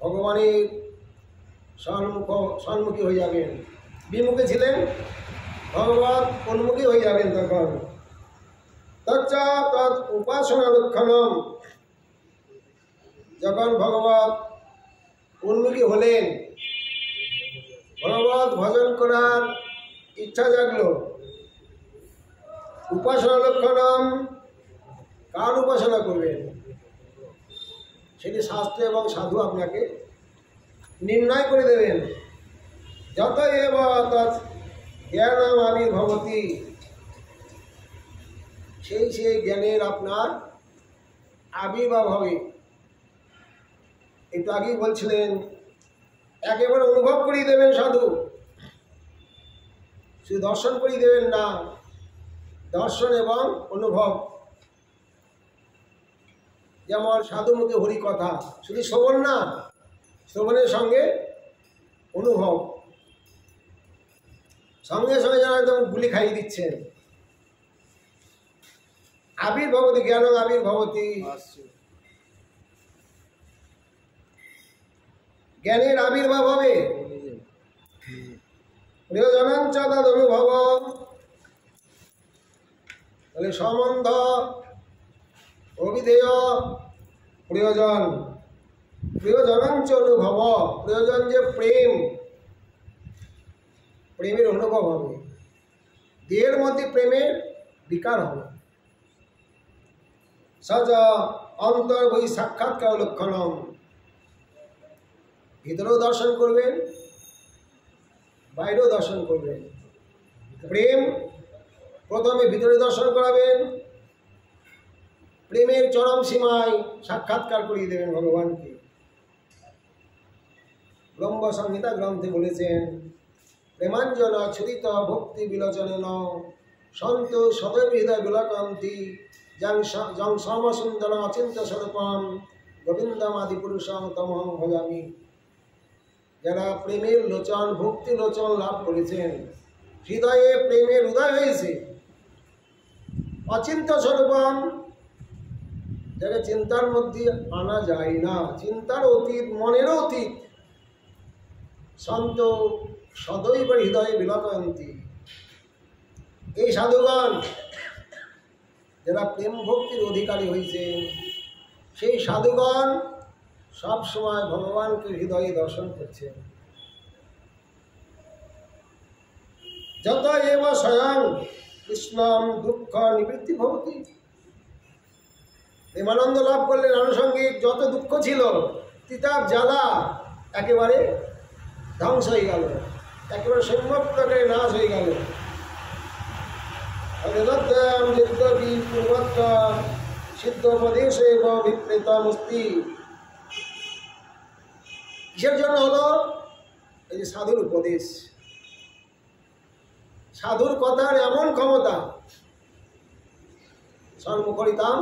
ভগবানের সম্মুখী হয়ে যাবেন। বিমুখে ছিলেন, ভগবান উন্মুখী হয়ে যাবেন তখন। তৎ উপাসনা লক্ষণম। যখন ভগবান উন্মুখী হলেন, ভগবত ভজন করার ইচ্ছা জাগলো, উপাসনা লক্ষণম। কার উপাসনা করবেন সেটি শাস্ত্র এবং সাধু আপনাকে নির্ণয় করে দেবেন। যত এব তৎ জ্ঞানম আবির্ভবতি। সেই সেই জ্ঞানের আপনার আবির্ভাব হবে। একটু আগেই বলছিলেন, একেবারে অনুভব করিয়ে দেবেন সাধু, শুধু দর্শন করিয়ে দেবেন না, দর্শন এবং অনুভব। যেমন সাধু মুখে হরি কথা, শুধু শ্রবণ না, শ্রবণের সঙ্গে অনুভব। সঙ্গে সঙ্গে যেন একদম গুলি খাইয়ে দিচ্ছেন। আবির্ভবতি জ্ঞান আবির্ভবতি। জ্ঞানের আবির্ভাব হবে। প্রিয়জনাঞ্চ তদ অনুভব। তাহলে সম্বন্ধ, অভিধেয়, প্রিয়জন। প্রিয়জনাঞ্চ অনুভব। প্রিয়জন যে প্রেম, প্রেমের অনুভব হবে। দেহের মধ্যে প্রেমের বিকার হবে। সজ অন্তর্বহি সাক্ষাৎকার লক্ষণম। ভিতরেও দর্শন করবেন, বাইরেও দর্শন করবেন। প্রেম প্রথমে ভিতরে দর্শন করাবেন, প্রেমের চরম সীমায় সাক্ষাৎকার করিয়ে দেবেন ভগবানকে। ব্রহ্ম সংহিতা গ্রন্থে বলেছেন, প্রেমাঞ্জনা ছুরিত ভক্তি বিলোচনেন সন্ত সদৈব হৃদয় বিলকান্তি জং সমসুন্দর অচিন্ত স্বরূপম গোবিন্দম আদি পুরুষম তমহং ভজামি। যারা প্রেমের লোচন, ভক্তি লোচন লাভ করেছেন, হৃদয়ে প্রেমের উদয় হয়েছে, অচিন্ত স্বরূপম, যারা চিন্তার মধ্যে আনা যায় না, চিন্তার অতীত, মনেরও অতীত, সন্ত সদৈব হৃদয়ে বিলকান্তি। এই সাধুগণ যারা প্রেম ভক্তির অধিকারী হয়েছেন, সেই সাধুগণ সব সময় ভগবানকে হৃদয়ে দর্শন করছেন। যত এব স্বয়ং কৃষ্ণম দুঃখ নিবৃত্তি ভবতি। প্রেমানন্দ লাভ করলেন, আনুষঙ্গিক যত দুঃখ ছিল, তিতাব জ্বালা একেবারে ধ্বংস হয়ে গেল, একেবারে সম্যক্তকে নাশ হয়ে গেল। সিদ্ধোপদেশ বিপ্রেতমস্তি। কিসের জন্য হলো? এই যে সাধুর উপদেশ, সাধুর কথার এমন ক্ষমতা। সন্মুখরিতাম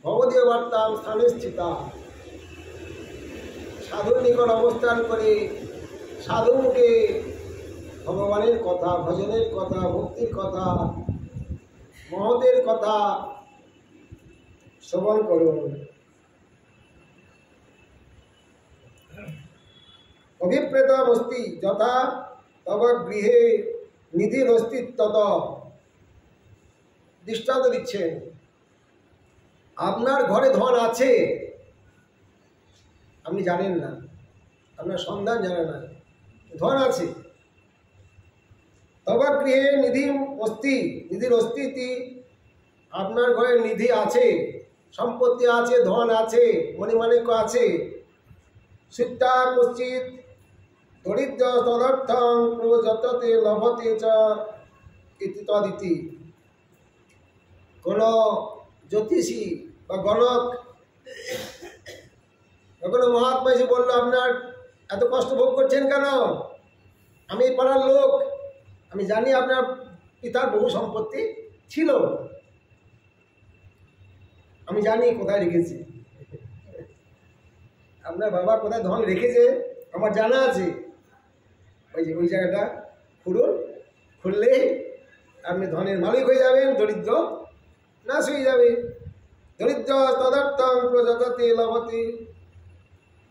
ভবদীয় বার্তাম স্থানে স্থিতা। সাধুর নিকট অবস্থান করে সাধু মুখে ভগবানের কথা, ভজনের কথা, ভক্তির কথা, মহতের কথা শ্রবণ করুন। অভিপ্রেতমস্তি যথা তব গৃহে নিধির অস্তিত্বত। দৃষ্টান্ত দিচ্ছেন, আপনার ঘরে ধন আছে, আপনি জানেন না, আপনার সন্ধান জানে না, ধন আছে। তব গৃহে নিধি অস্তি, নিধির অস্তিত্ব, আপনার ঘরে নিধি আছে, সম্পত্তি আছে, ধন আছে, মণিমাণিক্য আছে। সিদ্ধা কশ্চিৎ দরিদ্র তদর্থং প্রযততে লভতে চ ইতি তদিতি। কোনো জ্যোতিষী বা গণক কোনো মহাত্মা এসে বললো, আপনার এত কষ্ট ভোগ করছেন কেন? আমি এই পাড়ার লোক, আমি জানি আপনার পিতার বহু সম্পত্তি ছিল, আমি জানি কোথায় রেখেছি, আপনার বাবা কোথায় ধন রেখেছে আমার জানা আছে। ওই যে ওই জায়গাটা খুঁড়ুন, খুললে আপনি ধনের মালিক হয়ে যাবেন, দরিদ্র নাশ হয়ে যাবে। দরিদ্র তদর্থং প্রযততে লভতে।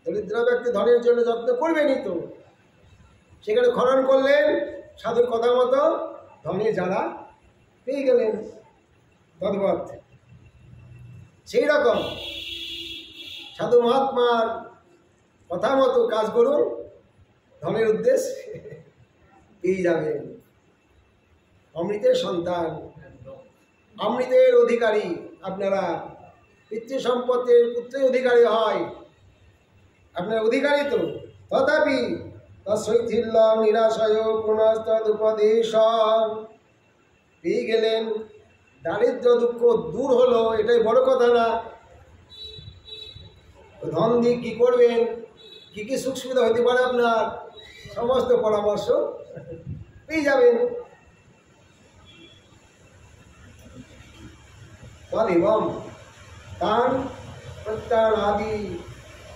দরিদ্র ব্যক্তি ধনের জন্য যত্ন করবেনই তো। সেখানে খনন করলেন, সাধুর কথা মতো ধনে যারা পেয়ে গেলেন। তদ্বৎ সেই রকম সাধু মহাত্মার কথা মতো কাজ করুন, ধনের উদ্দেশ্য পেয়ে যাবেন। অমৃতের সন্তান, অমৃতের অধিকারী আপনারা। পিতৃ সম্পত্তির পুত্রের অধিকারী হয়, আপনার অধিকারী তো। তথাপি তৎশৈথিল্য নিরাশয় পুনস্তদুপদেশ। পেয়ে গেলেন, দারিদ্র দুঃখ দূর হলো, এটাই বড় কথা না। ধন দিয়ে কী করবেন, কী কী সুখ সুবিধা হতে পারে আপনার, সমস্ত পরামর্শ পেয়ে যাবেন। তদেবং তান প্রত্যান আদি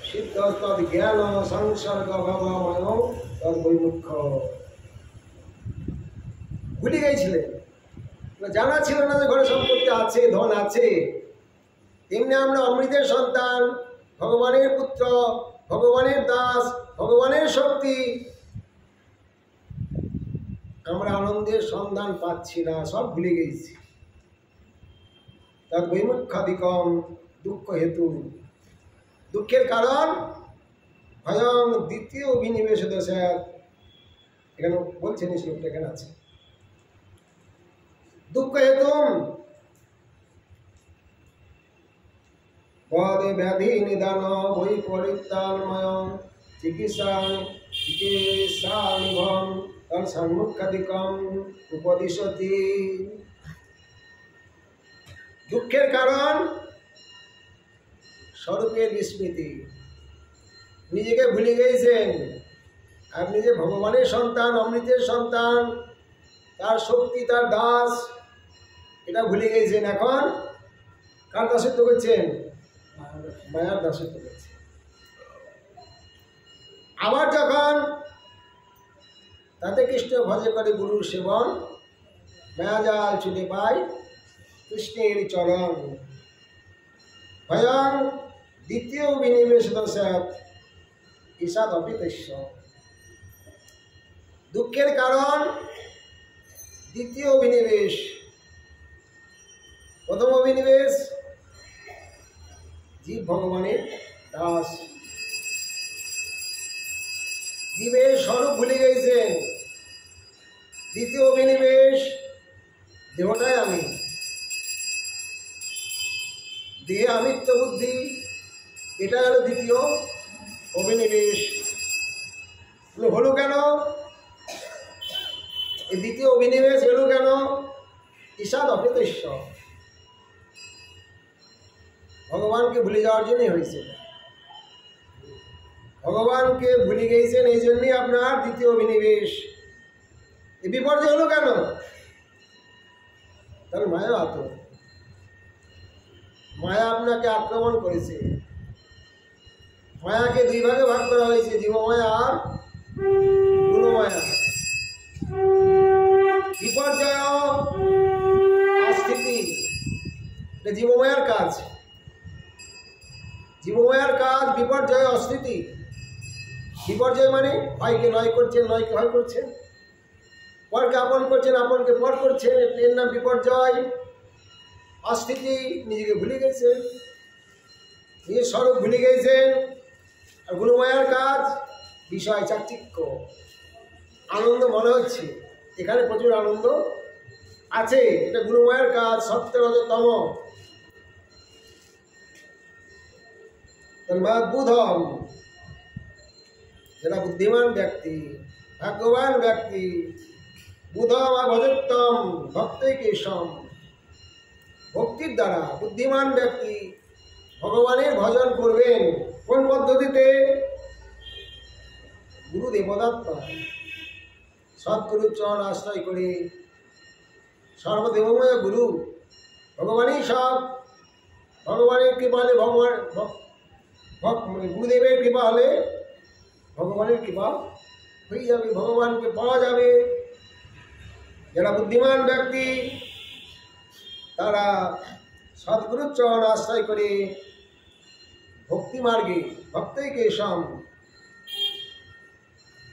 সিদ্ধ তদ জ্ঞান সংসর্গ ভবময় তদ বৈমুখ্য। ভুলে গিয়েছিলেন, জানা ছিল না যে ঘরে সম্পত্তি আছে, ধন আছে। তেমনি আমরা অমৃতের সন্তান, ভগবানের পুত্র, ভগবানের দাস, ভগবানের শক্তি, আমরা আনন্দের সন্ধান পাচ্ছি না, সব ভুলে গেছি। তার বৈমুখ্যাদিকম দুঃখ হেতু। দুঃখের কারণ ভয়ং দ্বিতীয় অভিনিবেশ দশায়। এখানে বলছেন, এই শ্লোকটা এখানে আছে। দুঃখ হেতু পদে ব্যাধি নিদান বৈ পরিত্রাণময় চিকিৎসানিভম তন সম্মুখাদিকম উপদিশতি। দুঃখের কারণ স্বরূপের বিস্মৃতি। নিজেকে ভুলে গিয়েছেন আপনি যে ভগবানের সন্তান, অমৃতের সন্তান, তার শক্তি, তার দাস, এটা ভুলে গিয়েছেন। এখন কার দাসত্ব করছেন? মায়ার দাসত্ব করছেন। আবার যখন তাতে কৃষ্ণ ভজে করে গুরুর সেবন, মায়াজাল ছুটে পায় কৃষ্ণের চরণ। ভয়ং দ্বিতীয় বিনিবেশ দশাৎ ঈশাদ অপিতেশ্য। দুঃখের কারণ দ্বিতীয় অভিনিবেশ। প্রথম অভিনিবেশ জীব ভগবানের দাস, জীবের স্বরূপ ভুলে গেছেন। দ্বিতীয় অভিনিবেশ দেহটাই আমি, দেহে আমিত্ব বুদ্ধি, এটা হলো দ্বিতীয় অভিনিবেশ। হলো কেন? এই দ্বিতীয় অভিনিবেশ হলো কেন? ঈশাদ অপিতেশ্য, ভগবানকে ভুলে যাওয়ার জন্যই হয়েছে। ভগবানকে ভুলে গিয়েছেন, এই জন্যই আপনার দ্বিতীয় অভিনিবেশ। এই বিপর্যয় হলো কেন? তাহলে মায়া মায়া আপনাকে আক্রমণ করেছে। মায়াকে দুই ভাগে ভাগ করা হয়েছে, জীবমায়া আর গুণমায়া। বিপর্যয় অস্থিতি, এটা জীবমায়ার কাজ। জীবমায়ার কাজ বিপর্যয় অস্থিতি। বিপর্যয় মানে হয়কে নয় করছেন, নয়কে হয় করছেন, পরকে আপন করছেন, আপনকে পর করছেন, এর নাম বিপর্যয়। অস্থিতি, নিজেকে ভুলে গেছেন, নিজের স্বরূপ ভুলে গেছেন। আর গুণমায়ার কাজ বিষয় চাকচিক্য, আনন্দ মনে হচ্ছে, এখানে প্রচুর আনন্দ আছে, এটা গুণমায়ার কাজ। সত্য রজতম বুধম, যারা বুদ্ধিমান ব্যক্তি, ভাগ্যবান ব্যক্তি, বুধম ভজত্তম ভক্তি কেশম, ভক্তির দ্বারা বুদ্ধিমান ব্যক্তি ভগবানের ভজন করবেন। কোন পদ্ধতিতে? গুরু দেবদত্তা, সৎগুরুর চরণ আশ্রয় করে। সর্বদেবময় গুরু, ভগবানই সব। ভগবানের কৃপা হলে গুরুদেবের কৃপা হলে ভগবানের কৃপা হয়ে যাবে, ভগবানকে পাওয়া যাবে। যারা বুদ্ধিমান ব্যক্তি তারা সদ্গুরুর চরণ আশ্রয় করে ভক্তি মার্গে, ভক্তই কেশম,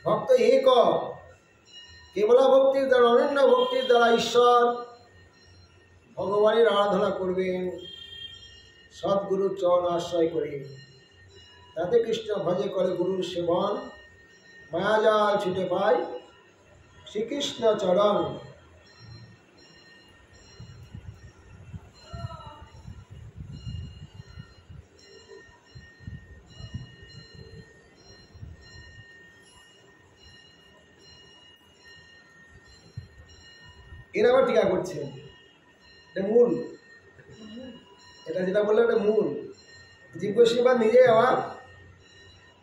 ভক্ত এক, কেবলা ভক্তির দ্বারা, অনন্য ভক্তির দ্বারা ঈশ্বর ভগবানের আরাধনা করবেন সদ্গুরুর চরণ আশ্রয় করে। তাতে কৃষ্ণ ভজে করে গুরুর সেবন, মায়াজাল ছুটে পায় শ্রীকৃষ্ণ চরণ। এরা আবার টিকা করছেন, এটা মূল, এটা যেটা বললো এটা মূল। জীবগোস্বামী নিজে আবার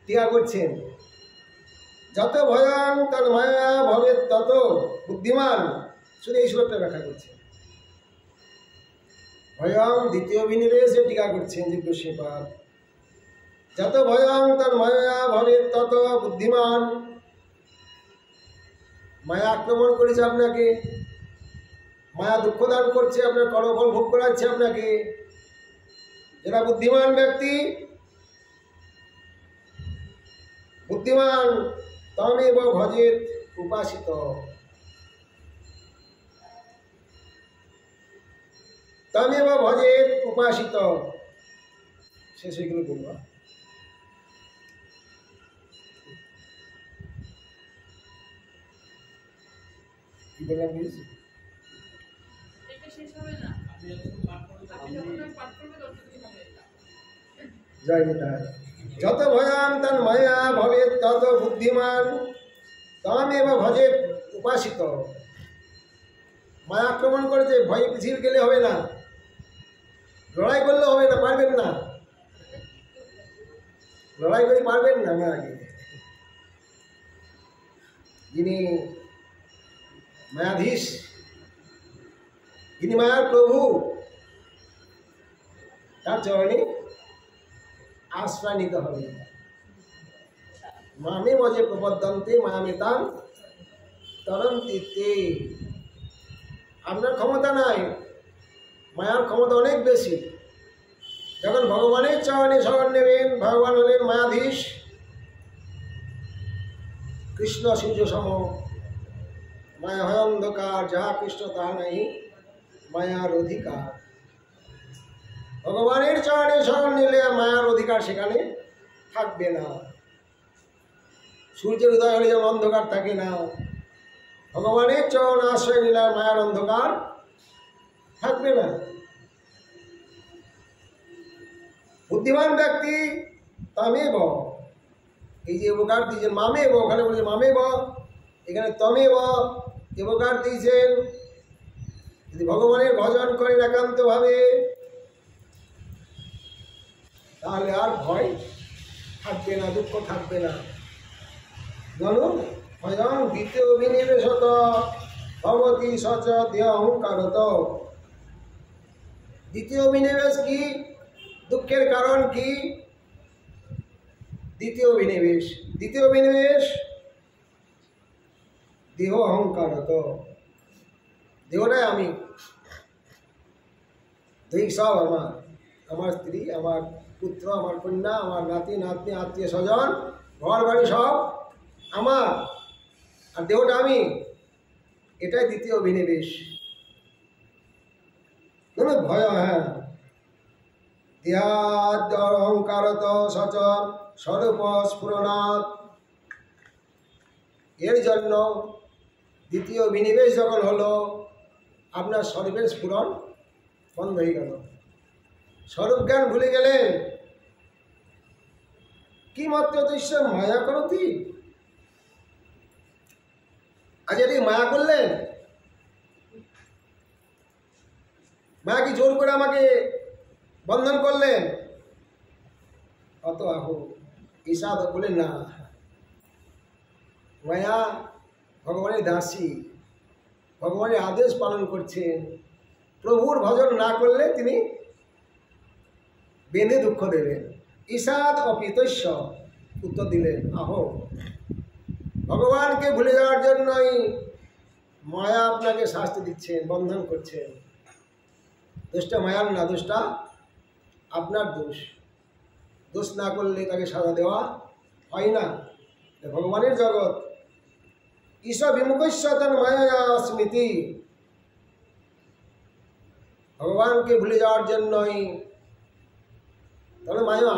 টিকা করছেন। যত ভয়ান তার মায়া ভবে তত বুদ্ধিমান, শুধু এই শ্লোকটা ব্যাখ্যা করছেন। ভয়ং দ্বিতীয় বিনিবেশে টিকা করছেন জীবগোস্বামী। যত ভয়ং তার মায়া ভবে তত বুদ্ধিমান। মায়া আক্রমণ করেছে আপনাকে, মায়া দুঃখ দান করছে, আপনার কর্মফল ভোগ করাচ্ছে আপনাকে। যারা বুদ্ধিমান ব্যক্তি, বুদ্ধিমান তমেব ভজেত উপাসিত, তমেব ভজেত উপাসিত। শেষ হয়ে গেল বলবা। কি বললাম বুঝেছি? জয় নিতাই। যত ভয়ান তন্ময়া ভবেত তত বুদ্ধিমান তামেব ভজেত উপাসিত। মায়া আক্রমণ করেছে, ভয়ে পিছিয়ে গেলে হবে না, লড়াই করলে হবে না, পারবেন না, লড়াই করে পারবেন না মায়াকে। যিনি মায়াধীশ, যিনি মায়ার প্রভু, তার চরণে আশ্রয় নিতে হবে। মামে বজে প্রপদ্যন্তে মায়ামেতাং তরন্তি তে। আপনার ক্ষমতা নাই, মায়ার ক্ষমতা অনেক বেশি। যখন ভগবানের চরণে শরণ নেবেন, ভগবান হলেন মায়াধীশ, কৃষ্ণ সূর্য সম, মায়া হয় অন্ধকার, যাহা কৃষ্ণ তাহা নাই মায়ার অধিকার। ভগবানের চরণে শরণ নিলে মায়ার অধিকার সেখানে থাকবে না। সূর্যের উদয় হলে যেমন অন্ধকার থাকে না, ভগবানের চরণ আশ্রয় নিলে মায়ার অন্ধকার থাকবে না। বুদ্ধিমান ব্যক্তি তমেব, এই যে এবকার দিয়েছেন মামেব, ওখানে বলছে মামেব, এখানে তমেব এবকার দিয়েছেন। যদি ভগবানের ভজন করেন একান্তভাবে, তাহলে আর ভয় থাকবে না, দুঃখ থাকবে না। বলুন, ভয়ং দ্বিতীয় বিনিবেশত ভগবতী সচ দেহ অহংকারত। দ্বিতীয় বিনিবেশ কি? দুঃখের কারণ কি? দ্বিতীয় বিনিবেশ, দ্বিতীয় বিনিবেশ দেহ অহংকারত। দেহটাই আমি, দেহ সব আমার, আমার স্ত্রী, আমার পুত্র, আমার কন্যা, আমার নাতি নাতনি, আত্মীয় স্বজন, ঘর বাড়ি সব আমার, আর দেহটা আমি, এটাই দ্বিতীয় অভিনিবেশ। ভয়, হ্যাঁ, দেহাদ অহংকারত সচ স্বরূপ স্ফুরণাৎ। এর জন্য দ্বিতীয় বিনিবেশ যখন হলো, আপনার স্বরূপের স্ফুরণ বন্ধ হয়ে গেল, স্বরূপ জ্ঞান ভুলে গেলেন। কি মাত্র দৃশ্য মায়া করতি, আজ এটি মায়া করলেন। মায়া কি জোর করে আমাকে বন্ধন করলেন? অত আহ ঈশাদ বলেন না, মায়া ভগবানের দাসী, ভগবানের আদেশ পালন করছেন। প্রভুর ভজন না করলে তিনি বেঁধে দুঃখ দেবেন। ঈশাদ অপিতস্য, উত্তর দিলেন, আহো, ভগবানকে ভুলে যাওয়ার জন্যই মায়া আপনাকে শাস্তি দিচ্ছেন, বন্ধন করছেন। দোষটা মায়ার না, দোষটা আপনার দোষ। দোষ না করলে তাকে সাজা দেওয়া হয় না। ভগবানের জগৎ, ঈশ বিমুখস্যতন মায়া স্মৃতি, ভগবানকে ভুলে যাওয়ার জন্যই। তাহলে মায়া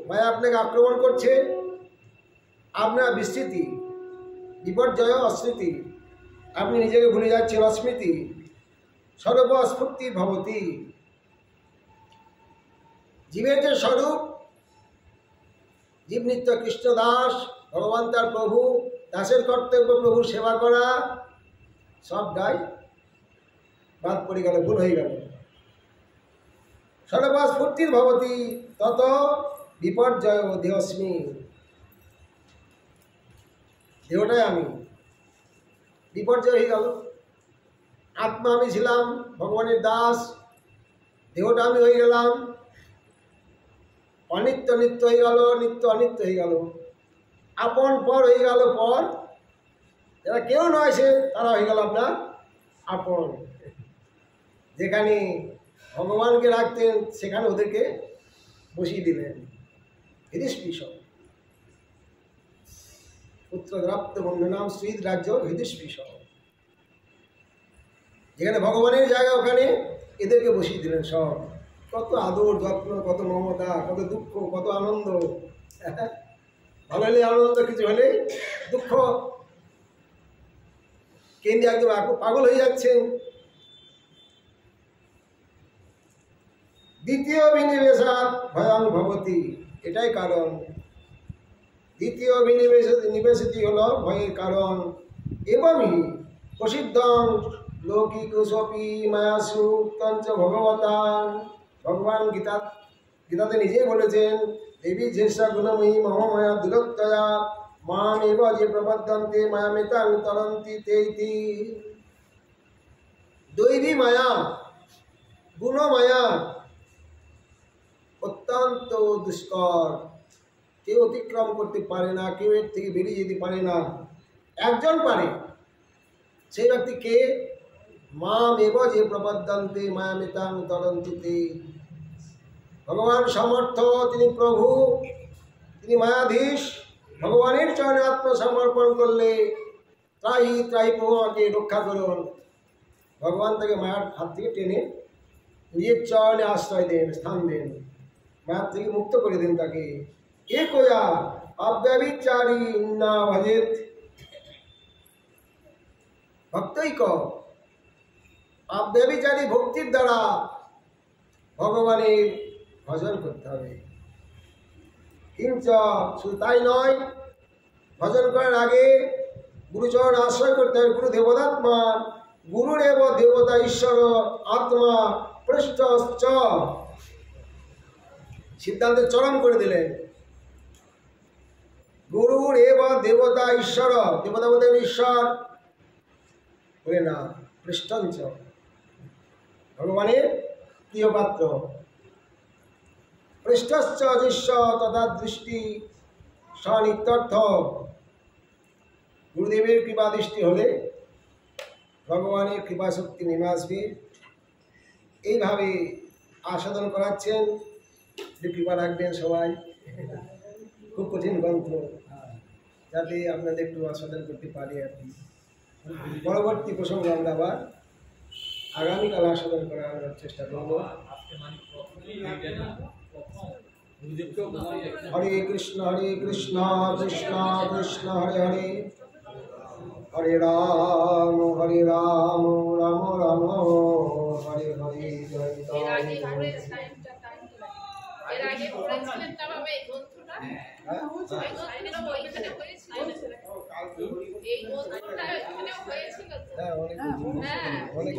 মায়া আপনাকে আক্রমণ করছে, আপনার বিস্মৃতি, বিপর্যয় অস্মৃতি, আপনি নিজেকে ভুলে যাচ্ছেন, অস্মৃতি। সর্বস্ফূর্তি ভবতি, জীবের যে স্বরূপ, জীব নিত্য কৃষ্ণ দাস, ভগবান তার প্রভু, দাসের কর্তব্য প্রভুর সেবা করা, সবটাই বাদ পড়ে গেল, ভুল হয়ে গেল। সর্বস্ফূর্তির ভবতি তত বিপর্যয় দেহস্মি, দেহটাই আমি, বিপর্যয় হয়ে গেল। আত্মা আমি ছিলাম, ভগবানের দাস, দেহটা আমি হয়ে গেলাম, অনিত্য নিত্য হয়ে গেল, নিত্য অনিত্য হয়ে গেল, আপন পর হয়ে গেল। পর যারা কেউ নয় সে, তারা হয়ে গেল আপনার আপন। যেখানে ভগবানকে রাখতেন সেখানে ওদেরকে বসিয়ে দিলেন। হৃদিস্পৃশ পুত্র দ্রাপ্ত বন্ধু নাম শ্রীদ রাজ্য হৃদিস্পৃশ, যেখানে ভগবানের জায়গা ওখানে এদেরকে বসিয়ে দিলেন সব। কত আদর যত্ন, কত মমতা, কত দুঃখ, কত আনন্দ। ভালো হলে আনন্দ, কিছু হলে দুঃখ, কেন্দ্রে একদম পাগল হয়ে যাচ্ছেন। দ্বিতীয় বিনিবেশাৎ ভয়ং ভবতি, এটাই কারণ। দ্বিতীয় নিবেশিতি হলো ভয়ের কারণ। এবংই প্রসিদ্ধং লৌকিকোপি মায়াসু উক্তঞ্চ ভগবতাং। ভগবান গীতাতে নিজেই বলেছেন, দেবী ঝেষা গুণময়ী মহামায়া দুরত্তয়া মাম এব যে প্রবদ্ধন্তে মায়ামিতাং তরন্তি তেইতি। দৈবী মায়া, গুণমায়া অত্যন্ত দুষ্কর, কেউ অতিক্রম করতে পারে না, কেউ এর থেকে বেরিয়ে যেতে পারে না। একজন পারে, সেই ব্যক্তিকে মাম এব যে প্রবদ্ধন্তে মায়ামিতাং তরন্তি তে। ভগবান সমর্থ, তিনি প্রভু, তিনি মায়াধীশ। ভগবানের চরণে আত্মসমর্পণ করলে ত্রাহি ত্রাহি প্রভু আমাকে রক্ষা করুন, ভগবান তাকে মায়ার হাত থেকে টেনে নিজের চরণে আশ্রয় দেন, স্থান দেন, মায়ার থেকে মুক্ত করে দেন তাকে। এ কোয়া অব্যভিচারী না ভজেত। ভক্তৈক, অব্যভিচারী ভক্তির দ্বারা ভগবানের ভজন করতে হবে। কিঞ্চ, শুধু তাই নয়, ভজন করার আগে গুরুচরণ আশ্রয় করতে হবে। গুরু দেবতাত্মা, গুরুরেব দেবতা ঈশ্বর আত্মা পৃষ্ঠশ্চ। সিদ্ধান্তে চরম করে দিলেন। গুরুর এব দেবতা ঈশ্বর, দেবতা বলতে ঈশ্বর বলে না, পৃষ্ঠঞ্চ ভগবানের প্রিয় পাত্র। পৃষ্ঠশ্চ দৃশ্য তথা দৃষ্টি সনিত্যর্থ। গুরুদেবের কৃপা দৃষ্টি হলে ভগবানের কৃপা শক্তি নেমে আসবে। এইভাবে আস্বাদন করাচ্ছেন, যে কৃপা রাখবেন সবাই। খুব কঠিন গ্রন্থ, যাতে আপনাদের একটু আস্বাদন করতে পারি আর কি। পরবর্তী প্রসঙ্গে আমরা আবার আগামীকাল আস্বাদন করার চেষ্টা করব। হরে কৃষ্ণ কৃষ্ণ কৃষ্ণ হরে হরে, হরে রাম রাম রাম হরে হরে। অনেক